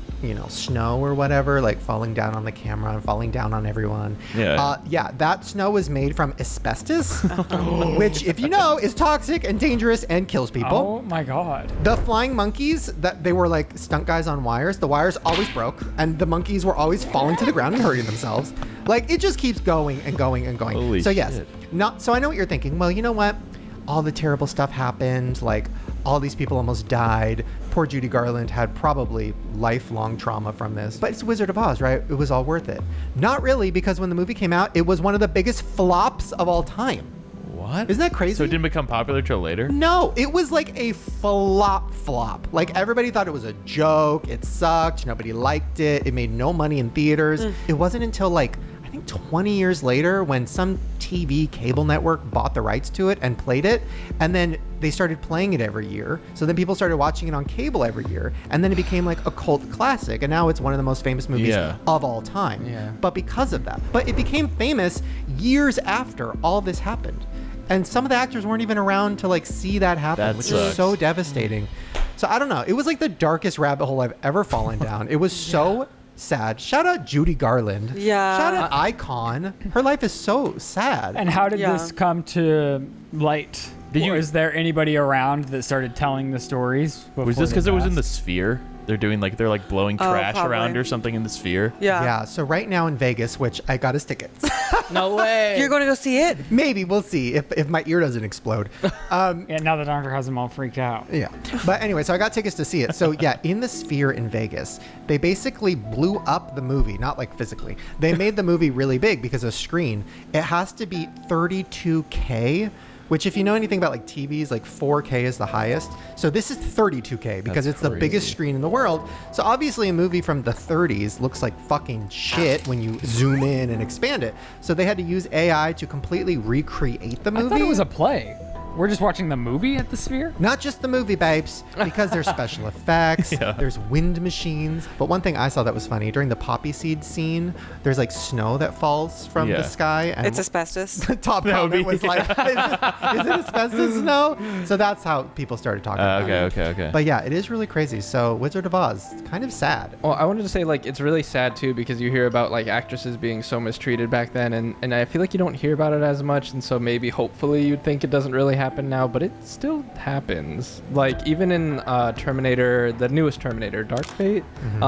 snow or whatever, like falling down on the camera and falling down on everyone. Yeah. That snow was made from asbestos, which, if you know, is toxic and dangerous and kills people. Oh my God. The flying monkeys, that they were like stunt guys on wires. The wires always broke and the monkeys were always falling to the ground and hurting themselves. Like it just keeps going and going and going. Holy so yes, shit. So I know what you're thinking. Well, you know what? All the terrible stuff happened. Like all these people almost died. Poor Judy Garland had probably lifelong trauma from this. But it's Wizard of Oz, right? It was all worth it. Not really, because when the movie came out, it was one of the biggest flops of all time. What? Isn't that crazy? So it didn't become popular till later? No, it was like a flop. Like everybody thought it was a joke. It sucked. Nobody liked it. It made no money in theaters. It wasn't until like, I think 20 years later when some TV cable network bought the rights to it and played it, and then they started playing it every year. So then people started watching it on cable every year, and then it became like a cult classic, and now it's one of the most famous movies of all time. Yeah. But because of that. But it became famous years after all this happened. And some of the actors weren't even around to like see that happen, which is so devastating. So I don't know. It was like the darkest rabbit hole I've ever fallen down. It was so sad. Shout out Judy Garland. Yeah. Shout out Icon. Her life is so sad. And how did this come to light? Was there anybody around that started telling the stories? Was this because it was in the Sphere? They're blowing trash around or something in the Sphere. Yeah. So right now in Vegas, which I got us tickets. No way. You're going to go see it? Maybe. We'll see if my ear doesn't explode. Yeah, now the doctor has them all freaked out. Yeah. But anyway, so I got tickets to see it. So yeah, in the Sphere in Vegas, they basically blew up the movie, not like physically. They made the movie really big because of screen. It has to be 32K. Which, if you know anything about like TVs, like 4K is the highest. So this is 32K because it's the biggest screen in the world. So obviously a movie from the 30s looks like fucking shit when you zoom in and expand it. So they had to use AI to completely recreate the movie. I thought it was a play. We're just watching the movie at the Sphere? Not just the movie, babes, because there's special effects, there's wind machines. But one thing I saw that was funny, during the poppy seed scene, there's like snow that falls from the sky. And it's asbestos. The top comment was like, is it asbestos snow? So that's how people started talking about it. Okay. But yeah, it is really crazy. So Wizard of Oz, kind of sad. Well, I wanted to say, like, it's really sad, too, because you hear about, like, actresses being so mistreated back then, and I feel like you don't hear about it as much, and so maybe, hopefully, you'd think it doesn't really happen now, but it still happens. Like, even in Terminator, the newest Terminator, Dark Fate,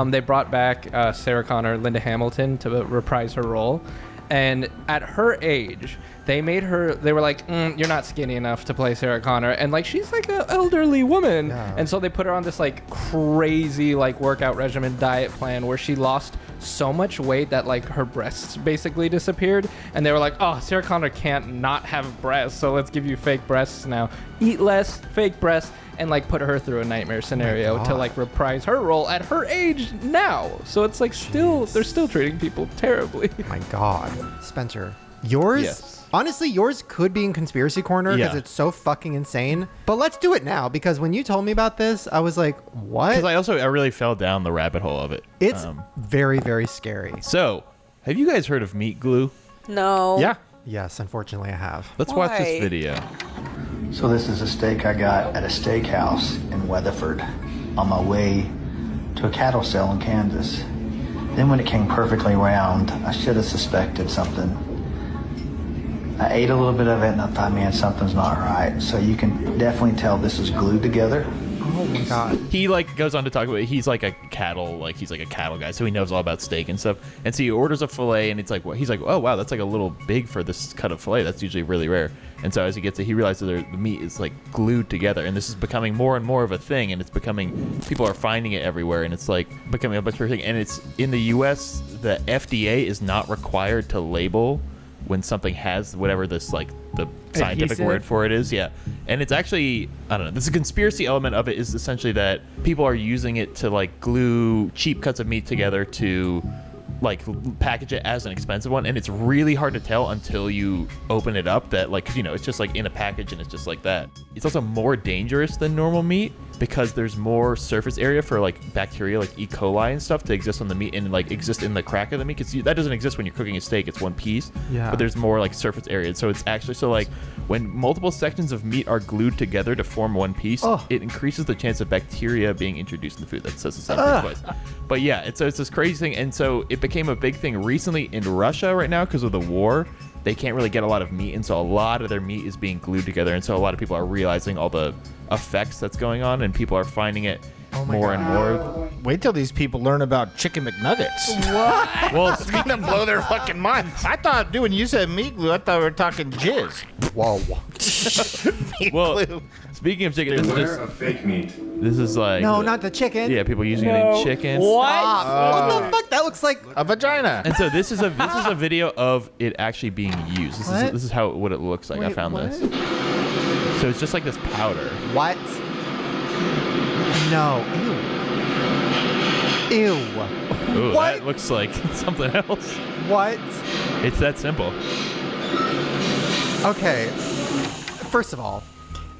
they brought back Sarah Connor, Linda Hamilton, to reprise her role, and at her age, they were like, you're not skinny enough to play Sarah Connor. And like, she's like an elderly woman. Yeah. And so they put her on this like crazy like workout regimen diet plan where she lost so much weight that like her breasts basically disappeared. And they were like, oh, Sarah Connor can't not have breasts. So let's give you fake breasts now. Eat less, fake breasts. And like put her through a nightmare scenario to like reprise her role at her age now. So it's like they're still treating people terribly. My God. Spencer, yours? Yes. Honestly, yours could be in Conspiracy Corner because it's so fucking insane. But let's do it now because when you told me about this, I was like, what? Because I really fell down the rabbit hole of it. It's very, very scary. So Have you guys heard of meat glue? No. Yeah. Yes, unfortunately, I have. Let's watch Why? this video. So this is a steak I got at a steakhouse in Weatherford on my way to a cattle sale in Kansas. Then when it came perfectly round, I should have suspected something. I ate a little bit of it and I thought, man, something's not right. So you can definitely tell this is glued together. Oh my God. He like goes on to talk about he's like a cattle guy, so he knows all about steak and stuff. And so he orders a fillet, and it's like he's like, oh wow, that's like a little big for this cut of fillet. That's usually really rare. And so as he gets it, he realizes the meat is like glued together, and this is becoming more and more of a thing, and it's becoming, people are finding it everywhere, and it's like becoming a much bigger thing. And it's in the U.S. the FDA is not required to label when something has whatever this like the scientific Adhesive? word for it is. Yeah. And it's actually, I don't know, this conspiracy element of it is essentially that people are using it to like glue cheap cuts of meat together to like package it as an expensive one, and it's really hard to tell until you open it up that like, you know, it's just like in a package and it's just like that. It's also more dangerous than normal meat because there's more surface area for like bacteria like E. coli and stuff to exist on the meat and like exist in the crack of the meat, because that doesn't exist when you're cooking a steak. It's one piece. Yeah. But there's more like surface area, so it's actually, so like when multiple sections of meat are glued together to form one piece, it increases the chance of bacteria being introduced in the food. That says the same thing twice. But yeah, it's this crazy thing, and so it became a big thing recently in Russia right now because of the war. They can't really get a lot of meat, and so a lot of their meat is being glued together, and so a lot of people are realizing all the effects that's going on, and people are finding it more and more. Wait till these people learn about chicken McNuggets. What? Well, It's gonna blow their fucking mind. I thought, dude, when you said meat glue, I thought we were talking jizz. Whoa. Meat well, glue. speaking of chicken, Beware of fake meat. this is like No, not the chicken. yeah, people using it in chicken. What the fuck? That looks like A vagina. And so this is a video of it actually being used. This is what it looks like. I Wait, found what? this. So it's just like this powder. what? No. Ew. Ew. Ooh, What? that looks like something else. What? It's that simple. Okay. First of all,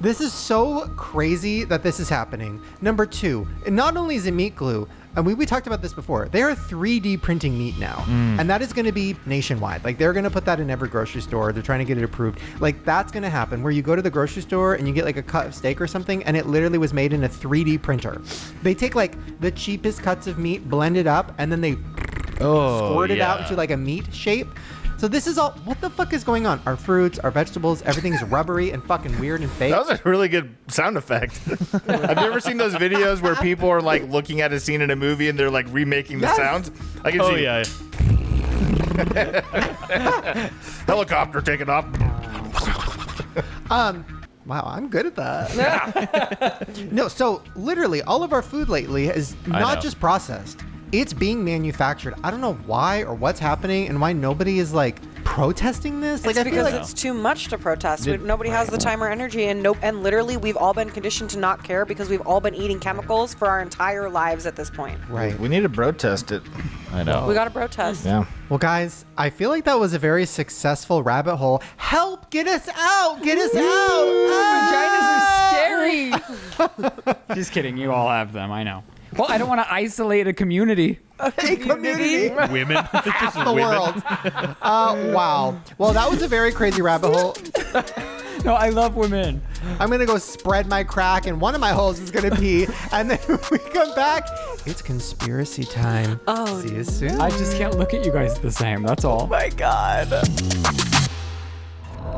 this is so crazy that this is happening. Number two, not only is it meat glue, and we talked about this before, they are 3D printing meat now. And that is going to be nationwide. Like, they're going to put that in every grocery store. They're trying to get it approved. Like, that's going to happen where you go to the grocery store and you get like a cut of steak or something, and it literally was made in a 3D printer. They take like the cheapest cuts of meat, blend it up, and then they squirt it out into like a meat shape. So this is all, what the fuck is going on? Our fruits, our vegetables, everything's rubbery and fucking weird and fake. That was a really good sound effect. Have you ever seen those videos where people are like looking at a scene in a movie and they're like remaking the sounds? I can see. yeah. Helicopter taking off. Wow, I'm good at that. No, so literally all of our food lately is not just processed. It's being manufactured. I don't know why or what's happening and why nobody is like protesting this. Like, It's I feel because like it's too much to protest. Nobody has the time or energy, and literally we've all been conditioned to not care because we've all been eating chemicals for our entire lives at this point. right. We need to protest it. I know. We got to protest. Yeah. Well, guys, I feel like that was a very successful rabbit hole. Help! Get us out! Get us out! Vaginas are scary. Just kidding. You all have them. I know. Well, I don't want to isolate a community. A community. Women. Half the world. Wow. Well, that was a very crazy rabbit hole. No, I love women. I'm going to go spread my crack, and one of my holes is going to pee. And then when we come back, it's conspiracy time. Oh, See you soon. I just can't look at you guys the same. That's all. my God.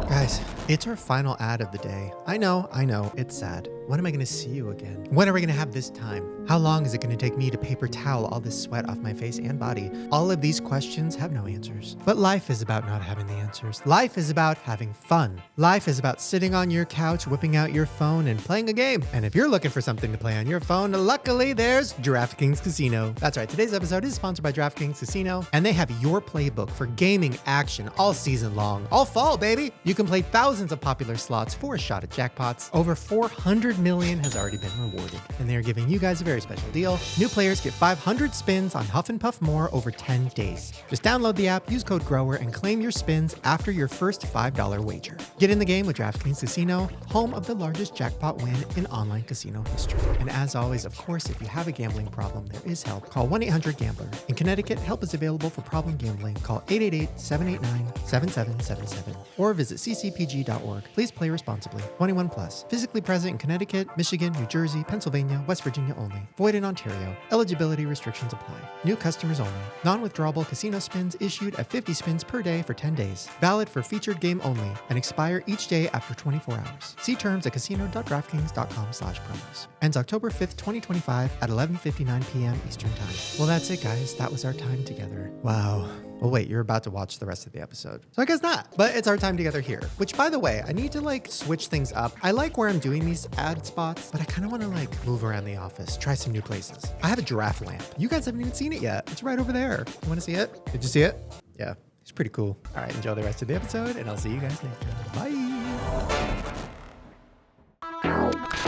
Guys, it's our final ad of the day. I know, it's sad. When am I going to see you again? When are we going to have this time? How long is it going to take me to paper towel all this sweat off my face and body? All of these questions have no answers. But life is about not having the answers. Life is about having fun. Life is about sitting on your couch, whipping out your phone, and playing a game. And if you're looking for something to play on your phone, luckily there's DraftKings Casino. That's right, today's episode is sponsored by DraftKings Casino, and they have your playbook for gaming action all season long. All fall, baby! You can play thousands thousands of popular slots for a shot at jackpots. Over 400 million has already been rewarded, and they are giving you guys a very special deal. New players get 500 spins on Huff and Puff More over 10 days. Just download the app, use code GROWER, and claim your spins after your first $5 wager. Get in the game with DraftKings Casino, home of the largest jackpot win in online casino history. And as always, of course, if you have a gambling problem, there is help. Call 1-800-GAMBLER. In Connecticut, help is available for problem gambling. Call 888-789-7777 or visit ccpg.org. Please play responsibly. 21 plus. Physically present in Connecticut, Michigan, New Jersey, Pennsylvania, West Virginia only. Void in Ontario. Eligibility restrictions apply. New customers only. Non-withdrawable casino spins issued at 50 spins per day for 10 days. Valid for featured game only and expire each day after 24 hours. See terms at casino.draftkings.com/promos. Ends October 5th, 2025 at 11:59 p.m. Eastern Time. Well, that's it, guys. That was our time together. Wow. Well, wait, you're about to watch the rest of the episode. So I guess not. But it's our time together here. Which, by the way, I need to switch things up. I like where I'm doing these ad spots, but I kind of want to move around the office, try some new places. I have a giraffe lamp. You guys haven't even seen it yet. It's right over there. You want to see it? Did you see it? Yeah. It's pretty cool. All right, enjoy the rest of the episode, and I'll see you guys later. Bye.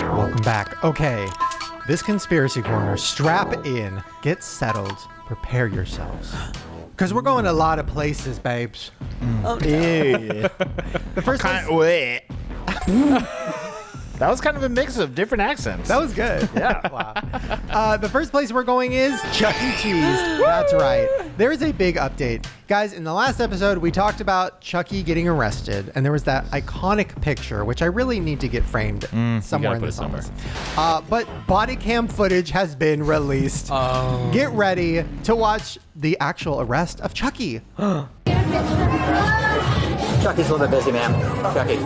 Welcome back. Okay, this conspiracy corner, strap in, get settled, prepare yourselves. Because we're going a lot of places, babes. Yeah. The first That was kind of a mix of different accents. That was good. Yeah. Wow. The first place we're going is Chuck E. Cheese. That's right. There is a big update. Guys, in the last episode, we talked about Chucky getting arrested, and there was that iconic picture, which I really need to get framed somewhere in this office. But body cam footage has been released. Get ready to watch the actual arrest of Chucky. Chucky's a little bit busy, ma'am. Chucky.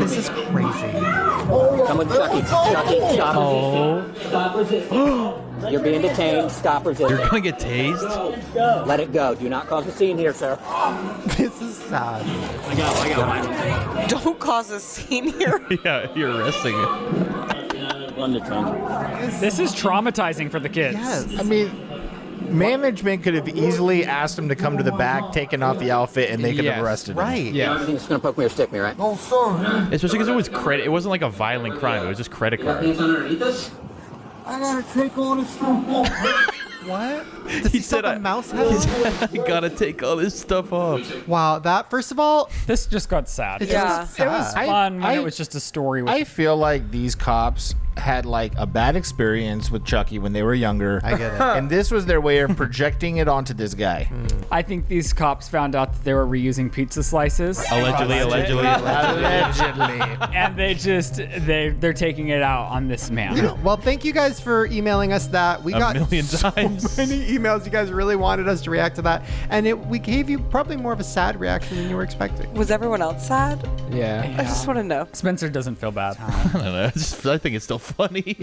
This is crazy. Come with Chucky. Chucky, stop. Stop resisting. You're being detained. Stop resisting. You're going to get tased? Let it go. Do not cause a scene here, sir. This is sad. I got mine. Don't cause a scene here. Yeah, you're arresting it. This is traumatizing for the kids. Yes. I mean, management could have easily asked him to come to the back, taken off the outfit, and they could have arrested him. Right. Yeah. You're just going to poke me or stick me, right? Oh, sorry. Especially because it was credit. It wasn't like a violent crime. It was just credit card. I gotta take all this stuff off. What? Does he said a mouse head? He said, I gotta take all this stuff off. Wow, that, first of all, This just got sad. It It just was got sad. fun when it was just a story. I feel like these cops had a bad experience with Chucky when they were younger. I get it. And this was their way of projecting it onto this guy. I think these cops found out that they were reusing pizza slices. Allegedly. And they're taking it out on this man. Well, thank you guys for emailing us that. We got a million times. so many emails. You guys really wanted us to react to that. And we gave you probably more of a sad reaction than you were expecting. Was everyone else sad? Yeah. I just want to know. Spencer doesn't feel bad. I don't know. I think it's still funny.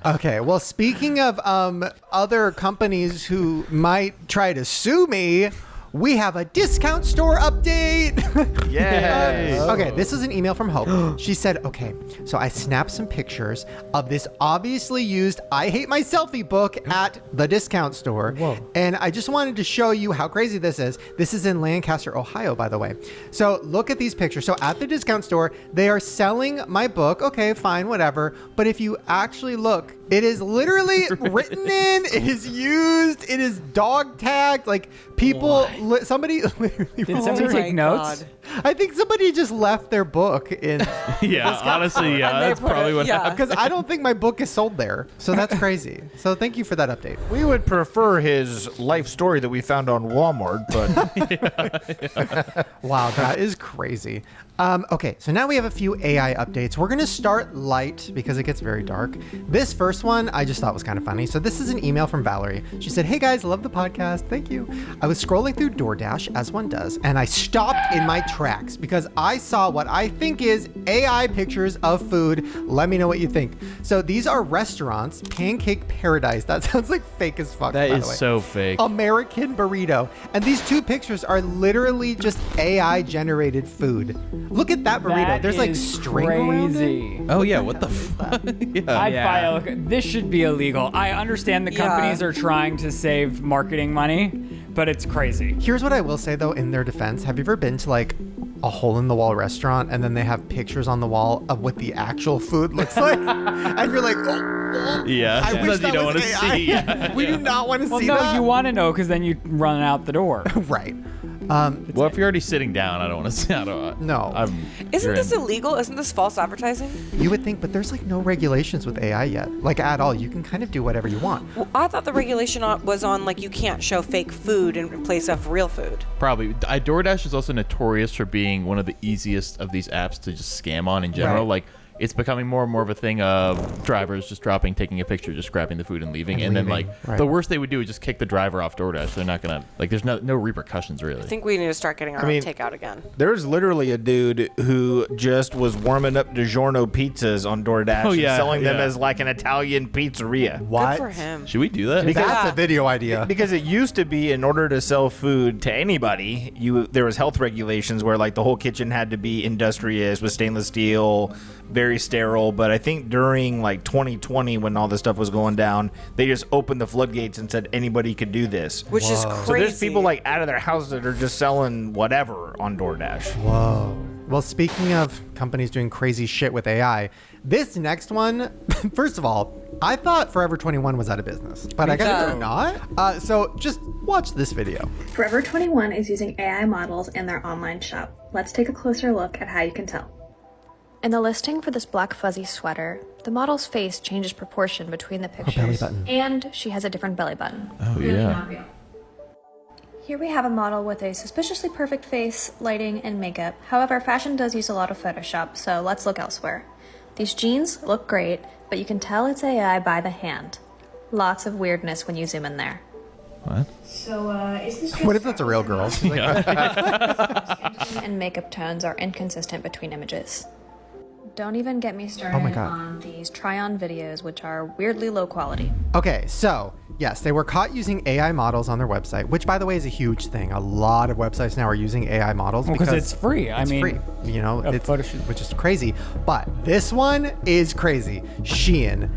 Okay, well, speaking of other companies who might try to sue me, we have a discount store update. Yes. Okay, this is an email from Hope. She said, okay, so I snapped some pictures of this obviously used I Hate My Selfie book at the discount store. Whoa. And I just wanted to show you how crazy this is. This is in Lancaster, Ohio, by the way. So look at these pictures. So at the discount store, they are selling my book. Okay, fine, whatever. But if you actually look, it is literally written in, it is used, it is dog tagged. People, somebody literally Did somebody take notes? I think somebody just left their book in. Yeah, honestly, that's probably what happened. Because I don't think my book is sold there. So that's crazy. So thank you for that update. We would prefer his life story that we found on Walmart, but Wow, that is crazy. Okay, so now we have a few AI updates. We're going to start light because it gets very dark. This first one I just thought was kind of funny. So this is an email from Valerie. She said, hey guys, love the podcast. Thank you. I was scrolling through DoorDash, as one does, and I stopped in my tracks because I saw what I think is AI pictures of food. Let me know what you think. So these are restaurants. Pancake Paradise. That sounds like fake as fuck. That by is the way. so fake. American Burrito. And these two pictures are literally just AI generated food. Look at that burrito. That There's is string around it. crazy. Oh, yeah. What the fuck? I'd file. This should be illegal. I understand the companies Yeah. are trying to save marketing money, but it's crazy. Here's what I will say though in their defense. Have you ever been to a hole-in-the-wall restaurant, and then they have pictures on the wall of what the actual food looks like, and you're like, oh, yeah, I wish you that don't was want to AI. see. Yeah. We do not want to Well, see no, that. you want to know because then you run out the door. Right. Well, if you're already sitting down, I don't want to see. No. Isn't this illegal? Isn't this false advertising? You would think, but there's like no regulations with AI yet, like at all. You can kind of do whatever you want. Well, I thought the regulation was on like you can't show fake food in place of real food. Probably. DoorDash is also notorious for being one of the easiest of these apps to just scam on in general. Right. Like, it's becoming more and more of a thing of drivers just taking a picture, just grabbing the food and leaving. And then, like, right. the worst they would do is just kick the driver off DoorDash. They're not going to, like, there's no repercussions, really. I think we need to start getting our own takeout again. There's literally a dude who just was warming up DiGiorno pizzas on DoorDash and selling them as like an Italian pizzeria. What? Good for him. Should we do that? That's a video idea. Because it used to be, in order to sell food to anybody, there was health regulations where like the whole kitchen had to be industrious with stainless steel, very sterile. But I think during like 2020, when all this stuff was going down, they just opened the floodgates and said anybody could do this. Which is crazy. So there's people like out of their houses that are just selling whatever on DoorDash. Whoa. Well, speaking of companies doing crazy shit with AI, this next one, first of all, I thought Forever 21 was out of business, but I guess they're not. So just watch this video. Forever 21 is using AI models in their online shop. Let's take a closer look at how you can tell. In the listing for this black fuzzy sweater, the model's face changes proportion between the pictures. belly button. And she has a different belly button. Oh, Really yeah. not real. Here we have a model with a suspiciously perfect face, lighting, and makeup. However, fashion does use a lot of Photoshop, so let's look elsewhere. These jeans look great, but you can tell it's AI by the hand. Lots of weirdness when you zoom in there. What? So, is this What if that's a real girl? and makeup tones are inconsistent between images. Don't even get me started Oh my God. on these try-on videos, which are weirdly low quality. Okay, so yes, they were caught using AI models on their website, which by the way is a huge thing. A lot of websites now are using AI models Because it's free. I mean, free. You know, a it's Photoshop. which is crazy. But this one is crazy. Shein.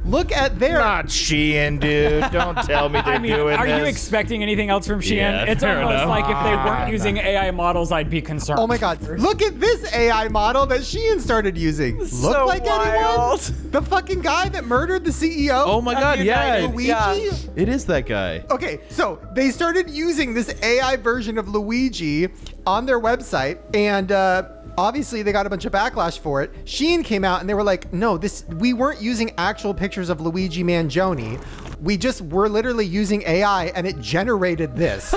Look at their Not Shein, dude. Don't tell me they're I mean, doing are this. you expecting anything else from Shein? Yeah, It's fair almost enough. like if they weren't using AI models, I'd be concerned. Oh my God! Look at this AI model that Shein started using. Look So like wild. anyone? The fucking guy that murdered the CEO. Oh my God, yeah. Luigi. Yeah. It is that guy. Okay, so they started using this AI version of Luigi on their website, and obviously they got a bunch of backlash for it. Shein came out and they were like, "No, we weren't using actual pictures of Luigi Mangione. We just were literally using AI, and it generated this,"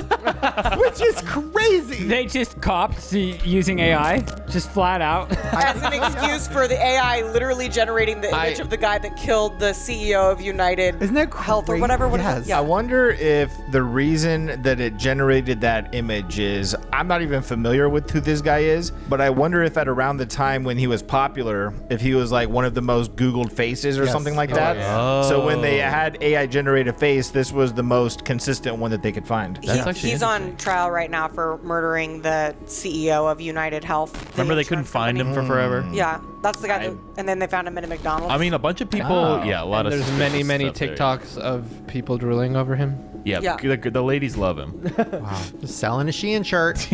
which is crazy. They just copped to using AI, just flat out. As an excuse for the AI literally generating the image of the guy that killed the CEO of United Isn't that Health or crazy? whatever. What is Yes. it? Yeah. I wonder if the reason that it generated that image is, I'm not even familiar with who this guy is, but I wonder if at around the time when he was popular, if he was like one of the most Googled faces or Yes. something like that. So when they had AI generate a face, this was the most consistent one that they could find. He's on trial right now for murdering the CEO of United Health. Remember they couldn't find him for forever? Yeah, that's the guy that, and then they found him at a McDonald's. I mean, a bunch of people, a lot of There's many, suspicious many stuff there. TikToks of people drooling over him. Yeah, the ladies love him. Wow. Just selling a Shein shirt.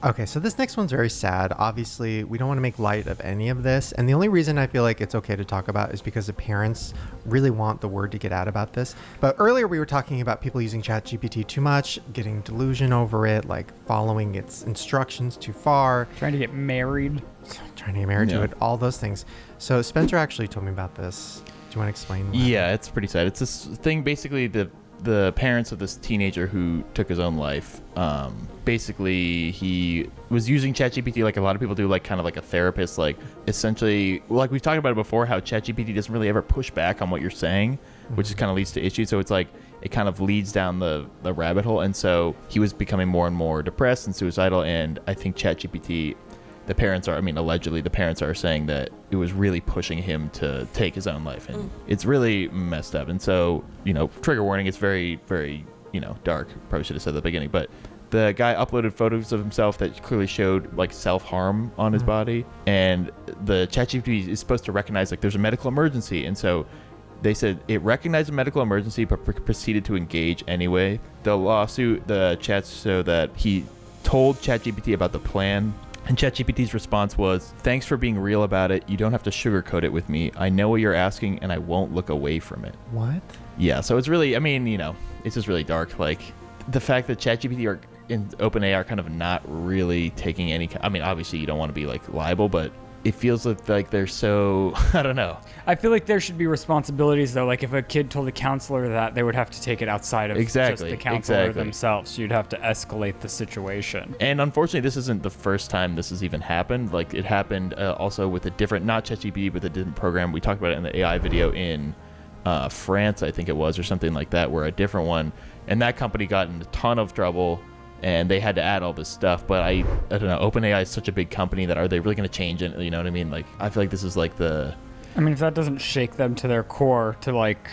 Okay, so this next one's very sad. Obviously, we don't want to make light of any of this. And the only reason I feel like it's okay to talk about is because the parents really want the word to get out about this. But earlier we were talking about people using ChatGPT too much, getting delusion over it, like following its instructions too far. Trying to get married. Trying to get married to it, all those things. So Spencer actually told me about this. Do you want to explain? Yeah, it's pretty sad. It's this thing, basically, the parents of this teenager who took his own life, basically he was using ChatGPT like a lot of people do, like kind of like a therapist, like essentially, like we've talked about it before, how ChatGPT doesn't really ever push back on what you're saying, which kind of leads to issues. So it's like it kind of leads down the rabbit hole, and so he was becoming more and more depressed and suicidal. And I think ChatGPT, the parents are, I mean, allegedly the parents are saying that it was really pushing him to take his own life, and it's really messed up. And so, you know, trigger warning, it's very, very, you know, dark. Probably should have said at the beginning, but the guy uploaded photos of himself that clearly showed like self-harm on his body, and the ChatGPT is supposed to recognize like there's a medical emergency, and so they said it recognized a medical emergency but proceeded to engage anyway. The lawsuit, the chats show that he told ChatGPT about the plan. And ChatGPT's response was, "Thanks for being real about it. You don't have to sugarcoat it with me. I know what you're asking, and I won't look away from it." What? Yeah, so it's really, I mean, it's just really dark. Like, the fact that ChatGPT and OpenAI are kind of not really taking any... I mean, obviously, you don't want to be, like, liable, but it feels like they're so... I don't know. I feel like there should be responsibilities, though. Like, if a kid told a counselor that, they would have to take it outside of just the counselor themselves. You'd have to escalate the situation. And unfortunately, this isn't the first time this has even happened. Like, it happened also with a different, not ChatGPT, but a different program. We talked about it in the AI video in France, I think it was, or something like that, where a different one. And that company got in a ton of trouble, and they had to add all this stuff. But I don't know, OpenAI is such a big company that are they really going to change it? You know what I mean? Like, I feel like this is like the... I mean, if that doesn't shake them to their core to, like,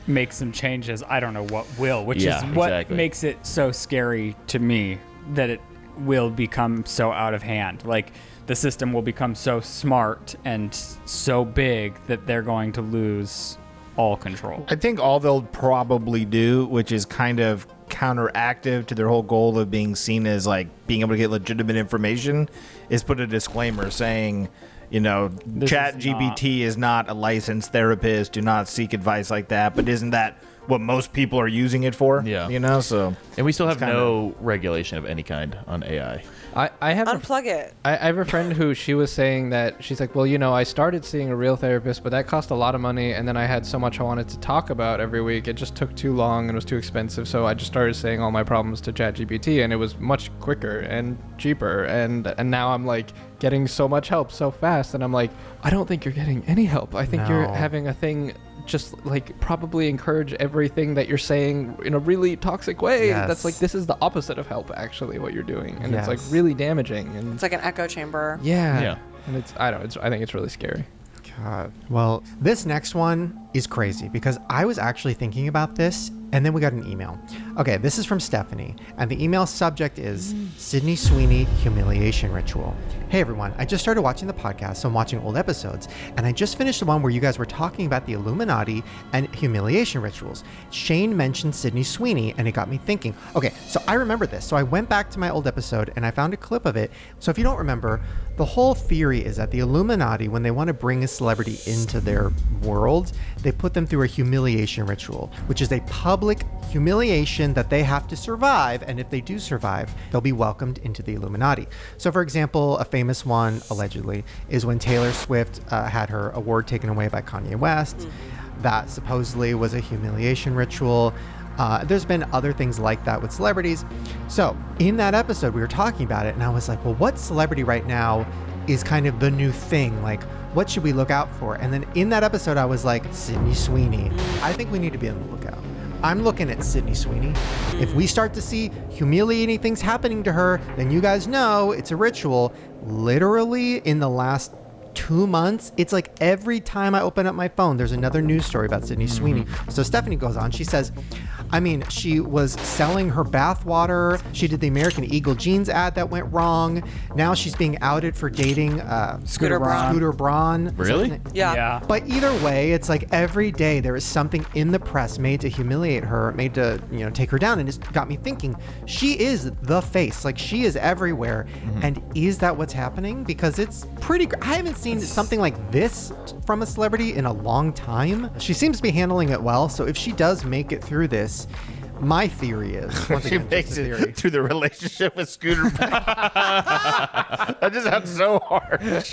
make some changes, I don't know what will, which is what makes it so scary to me, that it will become so out of hand. Like, the system will become so smart and so big that they're going to lose all control. I think all they'll probably do, which is kind of counteractive to their whole goal of being seen as like being able to get legitimate information, is put a disclaimer saying, ChatGPT is not a licensed therapist. Do not seek advice like that. But isn't that what most people are using it for? Yeah. So, and we still have no regulation of any kind on AI. I have unplug it. I have a friend who she was saying that she's like, well, I started seeing a real therapist, but that cost a lot of money, and then I had so much I wanted to talk about every week. It just took too long and was too expensive, so I just started saying all my problems to ChatGPT, and it was much quicker and cheaper, and now I'm like getting so much help so fast, and I'm like, I don't think you're getting any help. I think you're having a thing just like probably encourage everything that you're saying in a really toxic way. That's like, this is the opposite of help, actually, what you're doing, and it's like really damaging, and it's like an echo chamber. And I think it's really scary. God. Well, this next one is crazy because I was actually thinking about this, and then we got an email. Okay, this is from Stephanie, and the email subject is Sydney Sweeney humiliation ritual. Hey everyone, I just started watching the podcast, so I'm watching old episodes, and I just finished the one where you guys were talking about the Illuminati and humiliation rituals. Shane mentioned Sydney Sweeney, and it got me thinking. Okay, so I remember this. So I went back to my old episode, and I found a clip of it. So if you don't remember, the whole theory is that the Illuminati, when they want to bring a celebrity into their world, they put them through a humiliation ritual, which is a public humiliation that they have to survive. And if they do survive, they'll be welcomed into the Illuminati. So for example, a famous one, allegedly, is when Taylor Swift had her award taken away by Kanye West. That supposedly was a humiliation ritual. There's been other things like that with celebrities. So in that episode, we were talking about it, and I was like, well, what celebrity right now is kind of the new thing? Like, what should we look out for? And then in that episode, I was like, Sydney Sweeney. I think we need to be on the lookout. I'm looking at Sydney Sweeney. If we start to see humiliating things happening to her, then you guys know it's a ritual. Literally in the last 2 months, it's like every time I open up my phone, there's another news story about Sydney Sweeney. So Stephanie goes on, she says, she was selling her bath water. She did the American Eagle jeans ad that went wrong. Now she's being outed for dating Scooter Braun. Really? Yeah. But either way, it's like every day there is something in the press made to humiliate her, made to, take her down. And it's got me thinking, she is the face. Like, she is everywhere. And is that what's happening? Because it's pretty, I haven't seen something like this from a celebrity in a long time. She seems to be handling it well. So if she does make it through this, my theory is she makes it through the relationship with Scooter Braun. That just sounds so harsh. Listen,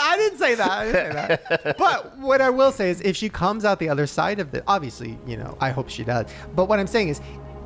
I didn't say that. But what I will say is, if she comes out the other side of it, obviously, I hope she does. But what I'm saying is,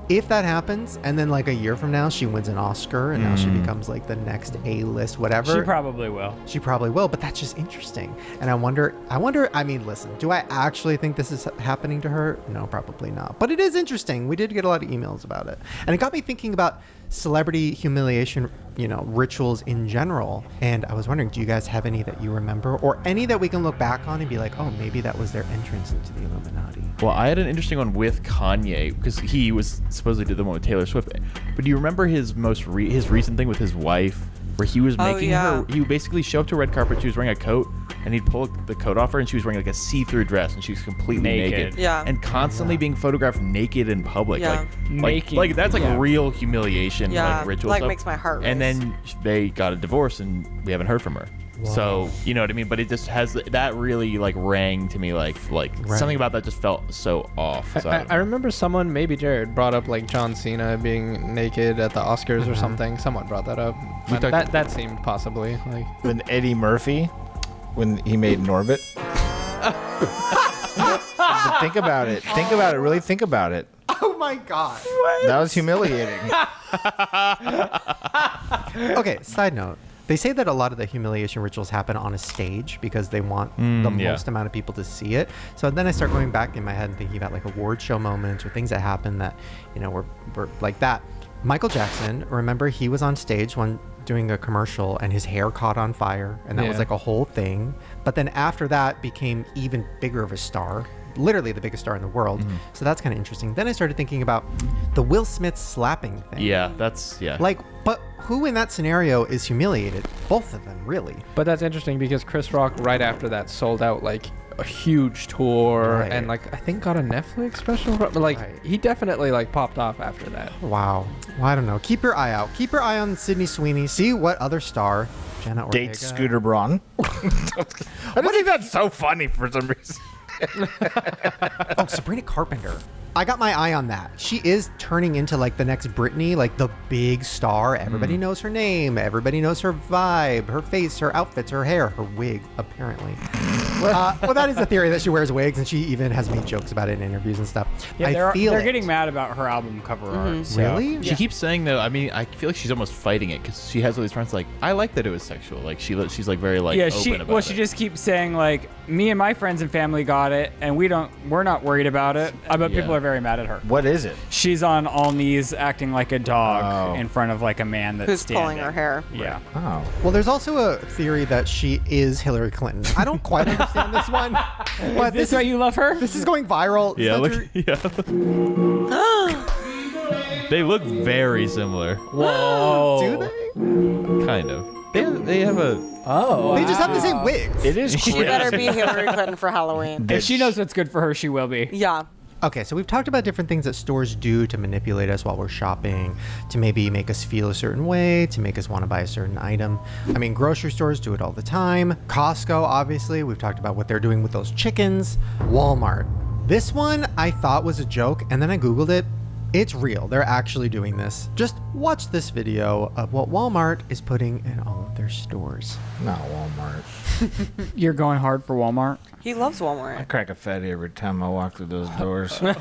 if that happens, and then like a year from now, she wins an Oscar, and now she becomes like the next A-list, whatever. She probably will. She probably will, but that's just interesting. And I wonder, listen, do I actually think this is happening to her? No, probably not. But it is interesting. We did get a lot of emails about it. And it got me thinking about celebrity humiliation, rituals in general. And I was wondering, do you guys have any that you remember, or any that we can look back on and be like, oh, maybe that was their entrance into the Illuminati? Well, I had an interesting one with Kanye, because he was supposedly did the one with Taylor Swift. But do you remember his his recent thing with his wife, where he was making yeah. her. He would basically show up to a red carpet. She was wearing a coat, and he'd pull the coat off her, and she was wearing like a see-through dress, and she was completely naked. Yeah. And constantly being photographed naked in public. Yeah. Like that's like real humiliation. Yeah. Like ritual Like stuff. makes my heart race. And then they got a divorce, and we haven't heard from her. So you know what I mean, but it just has that really like rang to me like something about that just felt so off. So I remember someone, maybe Jerid, brought up like John Cena being naked at the Oscars or something. Someone brought that up. That seemed possibly like when Eddie Murphy, when he made Norbit. But think about it. Think about it. Really think about it. Oh my God. That was humiliating. Okay, side note. They say that a lot of the humiliation rituals happen on a stage because they want the most amount of people to see it. So then I start going back in my head and thinking about like award show moments or things that happen that, you know, were like that. Michael Jackson, remember he was on stage doing a commercial and his hair caught on fire and that was like a whole thing. But then after that became even bigger of a star. Literally the biggest star in the world. So that's kind of interesting. Then I started thinking about the Will Smith slapping thing. Yeah. Like, but who in that scenario is humiliated? Both of them, really. But that's interesting because Chris Rock right after that sold out like a huge tour and like I think got a Netflix special. But like he definitely like popped off after that. Wow. Well, I don't know. Keep your eye out. Keep your eye on Sydney Sweeney. See what other star Jenna Ortega Dates Scooter Braun. I don't think that's so funny for some reason. Oh, Sabrina Carpenter. I got my eye on that. She is turning into like the next Britney, like the big star. Everybody knows her name. Everybody knows her vibe, her face, her outfits, her hair, her wig, apparently. Well, that is a theory that she wears wigs, and she even has made jokes about it in interviews and stuff. Yeah, they're getting mad about her album cover art. So. Really? She keeps saying though. I mean, I feel like she's almost fighting it because she has all these friends like, I like that it was sexual. Like she's like very like open about it. She just keeps saying like, me and my friends and family got it, and we're not worried about it. I bet people are very mad at her. What is it? She's on all knees acting like a dog in front of like a man that's who's pulling her hair. Yeah. Oh. Well, there's also a theory that she is Hillary Clinton. I don't quite understand this one, but this is why you love her? This is going viral. Yeah, they look very similar. Whoa. Do they? Kind of. They have a. Oh. They just have the same wigs. It is. She better be Hillary Clinton for Halloween. If she knows what's good for her, she will be. Yeah. Okay, so we've talked about different things that stores do to manipulate us while we're shopping, to maybe make us feel a certain way, to make us want to buy a certain item. I mean, grocery stores do it all the time. Costco, obviously, we've talked about what they're doing with those chickens. Walmart. This one I thought was a joke, and then I Googled it. It's real. They're actually doing this. Just watch this video of what Walmart is putting in all of their stores. Not Walmart. You're going hard for Walmart? He loves Walmart. I crack a fatty every time I walk through those doors. If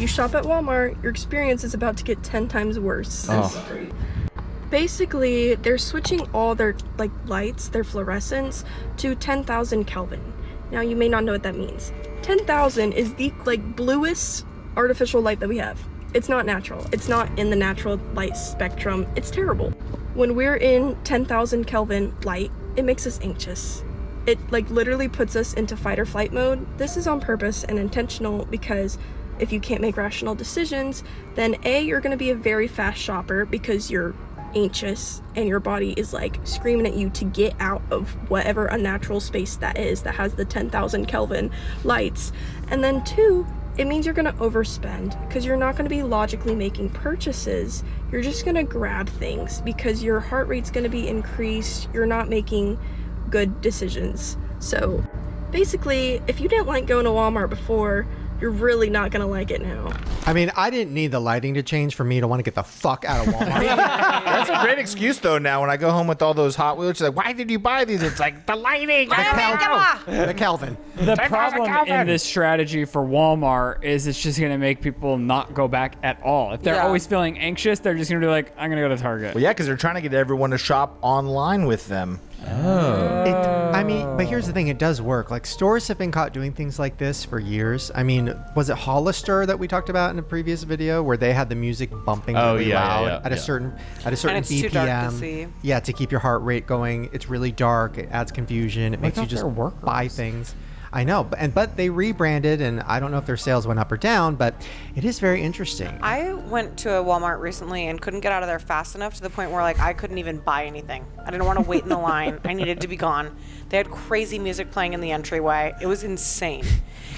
you shop at Walmart, your experience is about to get 10 times worse. Oh. Basically, they're switching all their lights, their fluorescents, to 10,000 Kelvin. Now, you may not know what that means. 10,000 is the bluest artificial light that we have. It's not natural. It's not in the natural light spectrum. It's terrible. When we're in 10,000 Kelvin light, it makes us anxious. It literally puts us into fight or flight mode. This is on purpose and intentional because if you can't make rational decisions, then A, you're gonna be a very fast shopper because you're anxious and your body is screaming at you to get out of whatever unnatural space that is that has the 10,000 Kelvin lights. And then 2, it means you're gonna overspend because you're not gonna be logically making purchases. You're just gonna grab things because your heart rate's gonna be increased. You're not making good decisions. So basically, if you didn't like going to Walmart before, you're really not gonna like it now. I mean, I didn't need the lighting to change for me to want to get the fuck out of Walmart. That's a great excuse though. Now when I go home with all those Hot Wheels, she's like, "Why did you buy these?" It's like the lighting. The Kelvin. The problem in this strategy for Walmart is it's just going to make people not go back at all. If they're always feeling anxious, they're just going to be like, I'm going to go to Target. Well, yeah, because they're trying to get everyone to shop online with them. I mean, but here's the thing, it does work. Stores have been caught doing things like this for years. I mean, was it Hollister that we talked about in a previous video where they had the music bumping really loud at a certain and it's BPM? too dark to see. Yeah, to keep your heart rate going. It's really dark. It adds confusion. It makes you just buy things. I know, but they rebranded, and I don't know if their sales went up or down, but it is very interesting. I went to a Walmart recently and couldn't get out of there fast enough to the point where like I couldn't even buy anything. I didn't want to wait in the line. I needed to be gone. They had crazy music playing in the entryway. It was insane.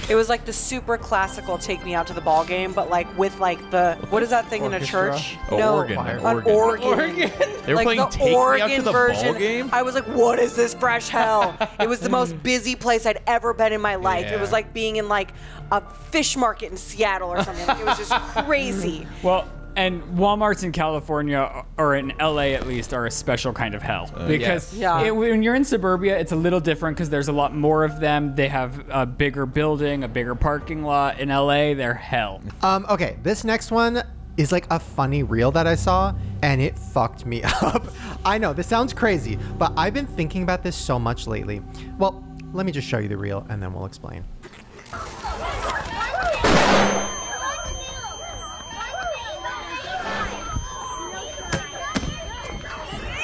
It was like the super classical take me out to the ball game, but like with like the, what is that thing Orchestra? in a church? Organ. An organ. They were like playing the Take Me Out organ to the version. Ball Game? I was like, what is this fresh hell? It was the most busy place I'd ever been in my life. It was like being in like a fish market in Seattle or something. Like, it was just crazy. Well, and Walmarts in California, or in LA at least, are a special kind of hell. Because when you're in suburbia, it's a little different because there's a lot more of them. They have a bigger building, a bigger parking lot. In LA, they're hell. Okay, this next one is like a funny reel that I saw, and it fucked me up. I know, this sounds crazy, but I've been thinking about this so much lately. Well, let me just show you the reel, and then we'll explain.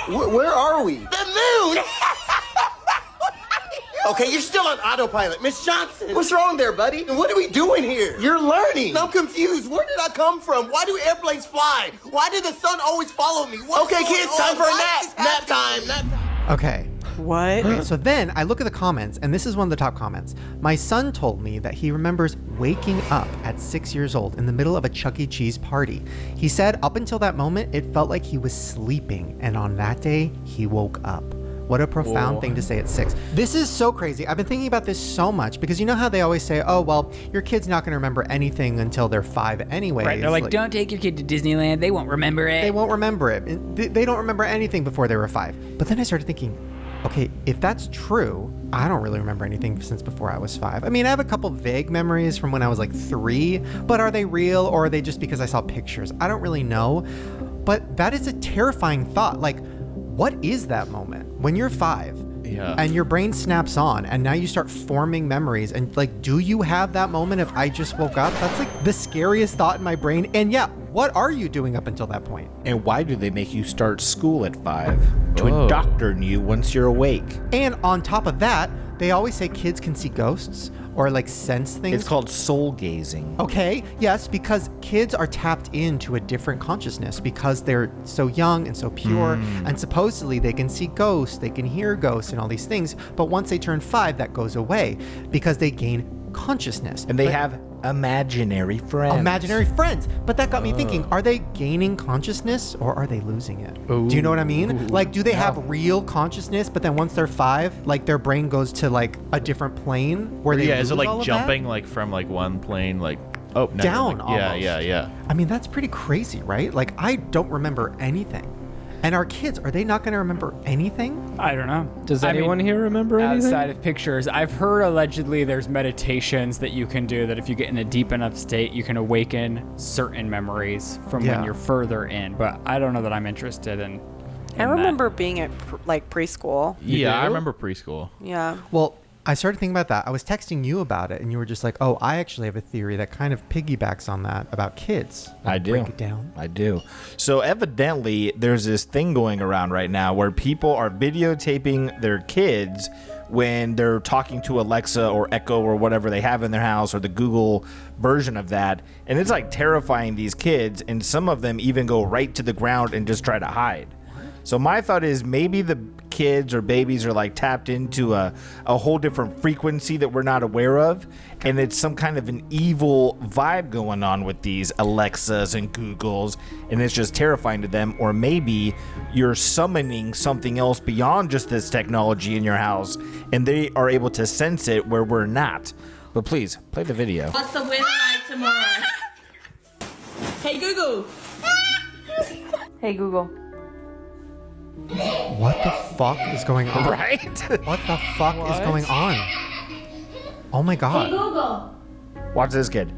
Where are we? The moon! Okay, you're still on autopilot. Miss Johnson! What's wrong there, buddy? And what are we doing here? You're learning. I'm confused. Where did I come from? Why do airplanes fly? Why did the sun always follow me? Okay, kids, time for a nap. Nap time. Okay. What? Okay, so then I look at the comments, and this is one of the top comments. My son told me that he remembers waking up at 6 years old in the middle of a Chuck E. Cheese party. He said up until that moment, it felt like he was sleeping, and on that day, he woke up. What a profound thing to say at 6. This is so crazy. I've been thinking about this so much because you know how they always say, oh, well, your kid's not going to remember anything until they're 5 anyway. Right, they're like, don't take your kid to Disneyland. They won't remember it. They won't remember it. They don't remember anything before they were 5. But then I started thinking, okay, if that's true, I don't really remember anything since before I was 5. I mean, I have a couple vague memories from when I was like 3, but are they real or are they just because I saw pictures? I don't really know. But that is a terrifying thought. Like, what is that moment when you're 5 and your brain snaps on and now you start forming memories and like, do you have that moment of I just woke up? That's like the scariest thought in my brain. And what are you doing up until that point? And why do they make you start school at 5? To indoctrinate you once you're awake. And on top of that, they always say kids can see ghosts or like sense things. It's called soul gazing. Okay, yes, because kids are tapped into a different consciousness because they're so young and so pure, and supposedly they can see ghosts, they can hear ghosts and all these things, but once they turn 5, that goes away because they gain consciousness. And they have imaginary friends. Imaginary friends. But that got me thinking, are they gaining consciousness or are they losing it? Ooh. Do you know what I mean? Like, do they have real consciousness, but then once they're 5, like their brain goes to like a different plane where they lose is it like all of jumping that? like from like one plane like down like, almost. Yeah. I mean, that's pretty crazy, right? Like, I don't remember anything. And our kids, are they not going to remember anything? I don't know. Does anyone here remember anything? Outside of pictures, I've heard allegedly there's meditations that you can do that if you get in a deep enough state, you can awaken certain memories from when you're further in. But I don't know that I'm interested in I remember being at like preschool. Yeah, I remember preschool. Yeah. Well, I started thinking about that. I was texting you about it, and you were just like, oh, I actually have a theory that kind of piggybacks on that about kids. I do. Break it down. I do. So evidently, there's this thing going around right now where people are videotaping their kids when they're talking to Alexa or Echo or whatever they have in their house or the Google version of that. And it's like terrifying these kids, and some of them even go right to the ground and just try to hide. So my thought is maybe the kids or babies are like tapped into a whole different frequency that we're not aware of, and it's some kind of an evil vibe going on with these Alexas and Googles, and it's just terrifying to them. Or maybe you're summoning something else beyond just this technology in your house, and they are able to sense it where we're not. But please, play the video. What's the weather like tomorrow? Hey Google. Hey Google. What the fuck is going on? Right? What the fuck is going on? Oh my god. Hey Google. Watch this kid.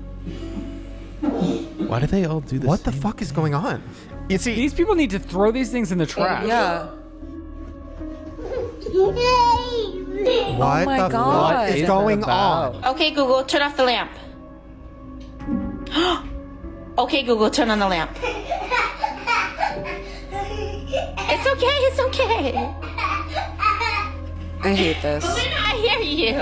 Why do they all do this? What the fuck is going on? You see, these people need to throw these things in the trash. Yeah. What the fuck is going on? Okay Google, turn off the lamp. Okay Google, turn on the lamp. It's okay, it's okay. I hate this. I hear you.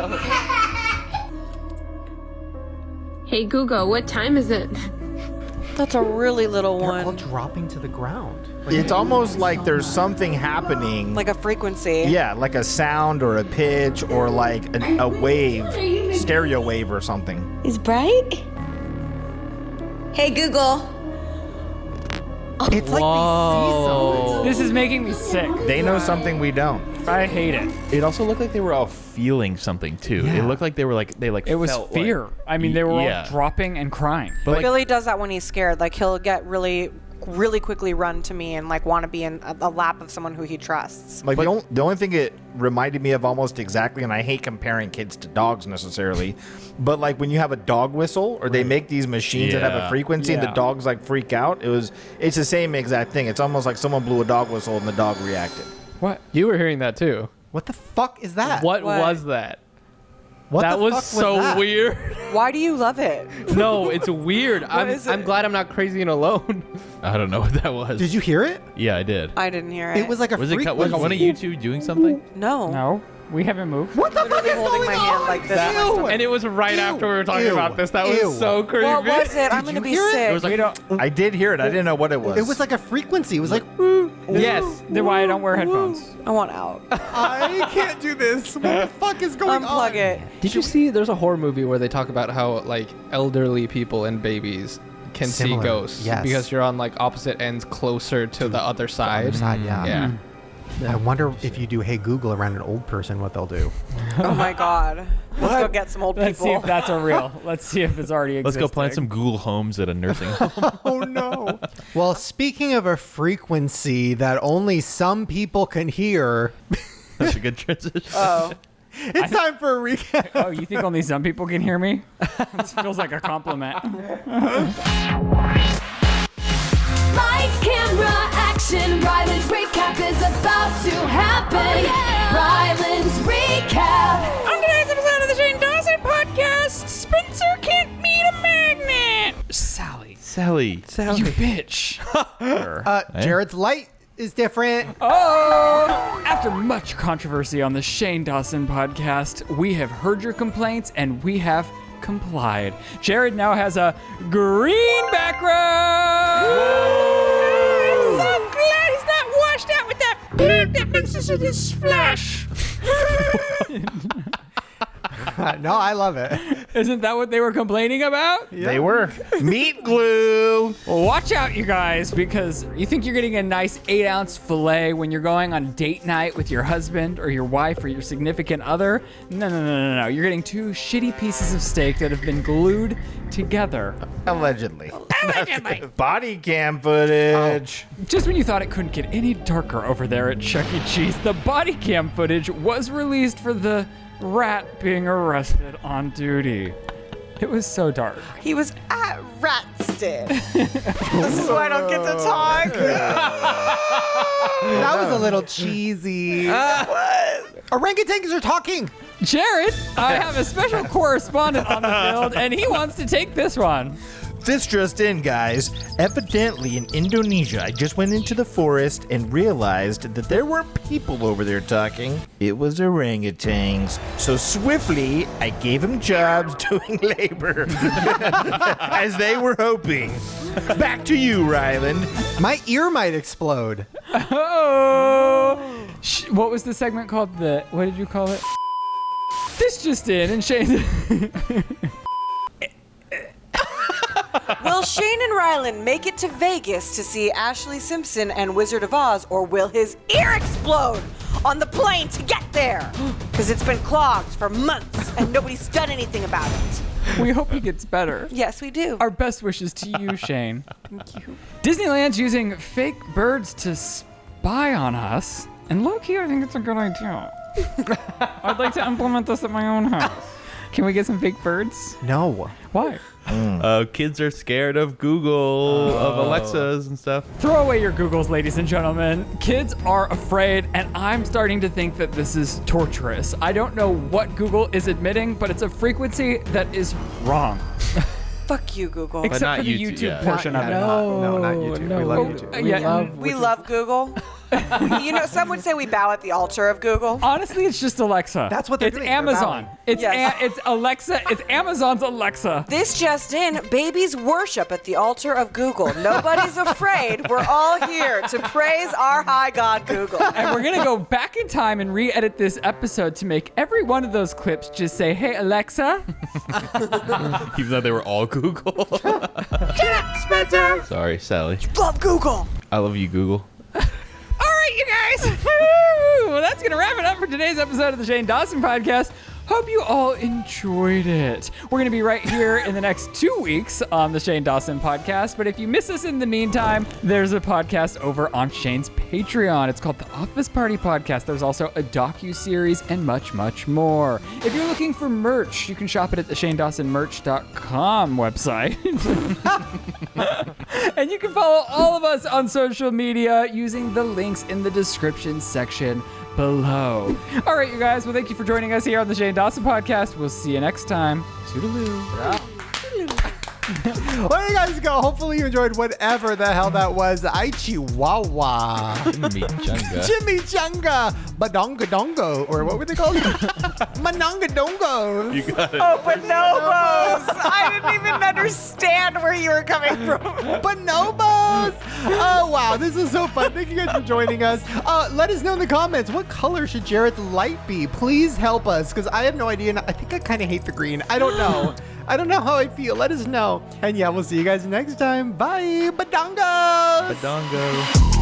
Hey Google, what time is it? That's a really little They're one. all dropping to the ground. It's almost like there's something happening. Like a frequency. Yeah, like a sound or a pitch or like a wave, stereo wave or something. Is bright? Hey Google. It's like they see something. This is making me sick. They know something we don't. I hate it. It also looked like they were all feeling something too. Yeah. It looked like they were like It was felt fear. like- I mean, they were Yeah. all dropping and crying. But like, Billy does that when he's scared. Like he'll get really quickly run to me and like want to be in a lap of someone who he trusts. Like the only thing it reminded me of almost exactly, and I hate comparing kids to dogs necessarily, but like when you have a dog whistle or they make these machines that have a Yeah. frequency and the dogs like freak out, it's the same exact thing. It's almost like someone blew a dog whistle and the dog reacted. What? You were hearing that too. What the fuck is that? What was that? What that the was fuck was so that? weird. Why do you love it? No, it's weird. I'm is it? glad I'm not crazy and alone. I don't know what that was. Did you hear it? Yeah, I did. I didn't hear it. It was like a Was it frequency. was one of you two doing something? No. No, we haven't moved. What the fuck Literally is holding going my on? hand like this. Ew. And it was right after we were talking Ew. about this. That Ew. was so creepy. What was it? I'm Did gonna you be hear it? sick. It was like, We don't. I did hear it. I didn't know what it was. It was like a frequency. It was like, Yes. Then why I don't wear headphones? I want out. I can't do this. What the fuck is going on? Unplug it. Did you see? There's a horror movie where they talk about how like elderly people and babies can Similar. see ghosts Yes. because you're on like opposite ends, closer to the other side. Other side, yeah. Yeah. I wonder if you do Hey Google around an old person, what they'll do. Oh my god. Let's go get some old Let's see people. if that's a real. Let's see if it's already let's existing. go plant some Google Homes at a nursing home. Oh no. Well, speaking of a frequency that only some people can hear, That's a good transition. Oh. it's time for a recap. Oh, you think only some people can hear me? This feels like a compliment. Lights, camera, action. Ryland's recap is about to happen. Ryland's recap. On today's episode of the Shane Dawson Podcast, Spencer can't meet a magnet. Sally, Sally. you bitch. Jerid's light is different. Oh! After much controversy on the Shane Dawson Podcast, we have heard your complaints and we have complied. Jerid now has a green background. I'm so glad he's not washed out with that paint that mixes with his flesh. No, I love it. Isn't that what they were complaining about? They were. Meat glue. Watch out, you guys, because you think you're getting a nice 8-ounce filet when you're going on date night with your husband or your wife or your significant other. No. You're getting 2 shitty pieces of steak that have been glued together. Allegedly. Body cam footage. Just when you thought it couldn't get any darker over there at Chuck E. Cheese, the body cam footage was released for the rat being arrested on duty. It was so dark. He was at Ratstead. This is why I don't get to talk. That was a little cheesy. Orangutans are talking. Jerid, I have a special correspondent on the field, and he wants to take this one. This just in, guys. Evidently in Indonesia, I just went into the forest and realized that there were people over there talking. It was orangutans. So swiftly, I gave them jobs doing labor, as they were hoping. Back to you, Ryland. My ear might explode. Oh! What was the segment called? What did you call it? This just in, and Shane. Will Shane and Ryland make it to Vegas to see Ashley Simpson and Wizard of Oz, or will his ear explode on the plane to get there? Because it's been clogged for months and nobody's done anything about it. We hope he gets better. Yes, we do. Our best wishes to you, Shane. Thank you. Disneyland's using fake birds to spy on us. And low-key, I think it's a good idea. I'd like to implement this at my own house. Can we get some fake birds? No. Why? Kids are scared of Google, of Alexas and stuff. Throw away your Googles, ladies and gentlemen. Kids are afraid, and I'm starting to think that this is torturous. I don't know what Google is admitting, but it's a frequency that is wrong. Fuck you, Google. Except for the YouTube portion of it. No, not YouTube. We love YouTube. We love Google. Some would say we bow at the altar of Google. Honestly, it's just Alexa. That's what they're doing. They're Amazon. It's Alexa. It's Amazon's Alexa. This just in, babies worship at the altar of Google. Nobody's afraid. We're all here to praise our high God Google. And we're going to go back in time and re-edit this episode to make every one of those clips just say, "Hey, Alexa." Even though they were all Google. Spencer. Sorry, Sally. Love Google. I love you, Google. All right, you guys. Well, that's going to wrap it up for today's episode of the Shane Dawson Podcast. Hope you all enjoyed it. We're going to be right here in the next 2 weeks on the Shane Dawson Podcast. But if you miss us in the meantime, there's a podcast over on Shane's Patreon. It's called The Office Party Podcast. There's also a docu-series and much, much more. If you're looking for merch, you can shop it at the ShaneDawsonMerch.com website. And you can follow all of us on social media using the links in the description section below. All right, you guys. Well, thank you for joining us here on the Shane Dawson Podcast. We'll see you next time. Toodaloo. Well, there you guys go. Hopefully you enjoyed whatever the hell that was. Ay Chihuahua. Chimichanga. Badonga Dongo. Or what were they called? Manonga Dongos. You got it. Oh, bonobos. I didn't even understand where you were coming from. Bonobos. Oh, wow. This is so fun. Thank you guys for joining us. Let us know in the comments, what color should Jerid's light be? Please help us, because I have no idea. And I think I kind of hate the green. I don't know. I don't know how I feel. Let us know. And yeah, we'll see you guys next time. Bye. Badongo. Badongo.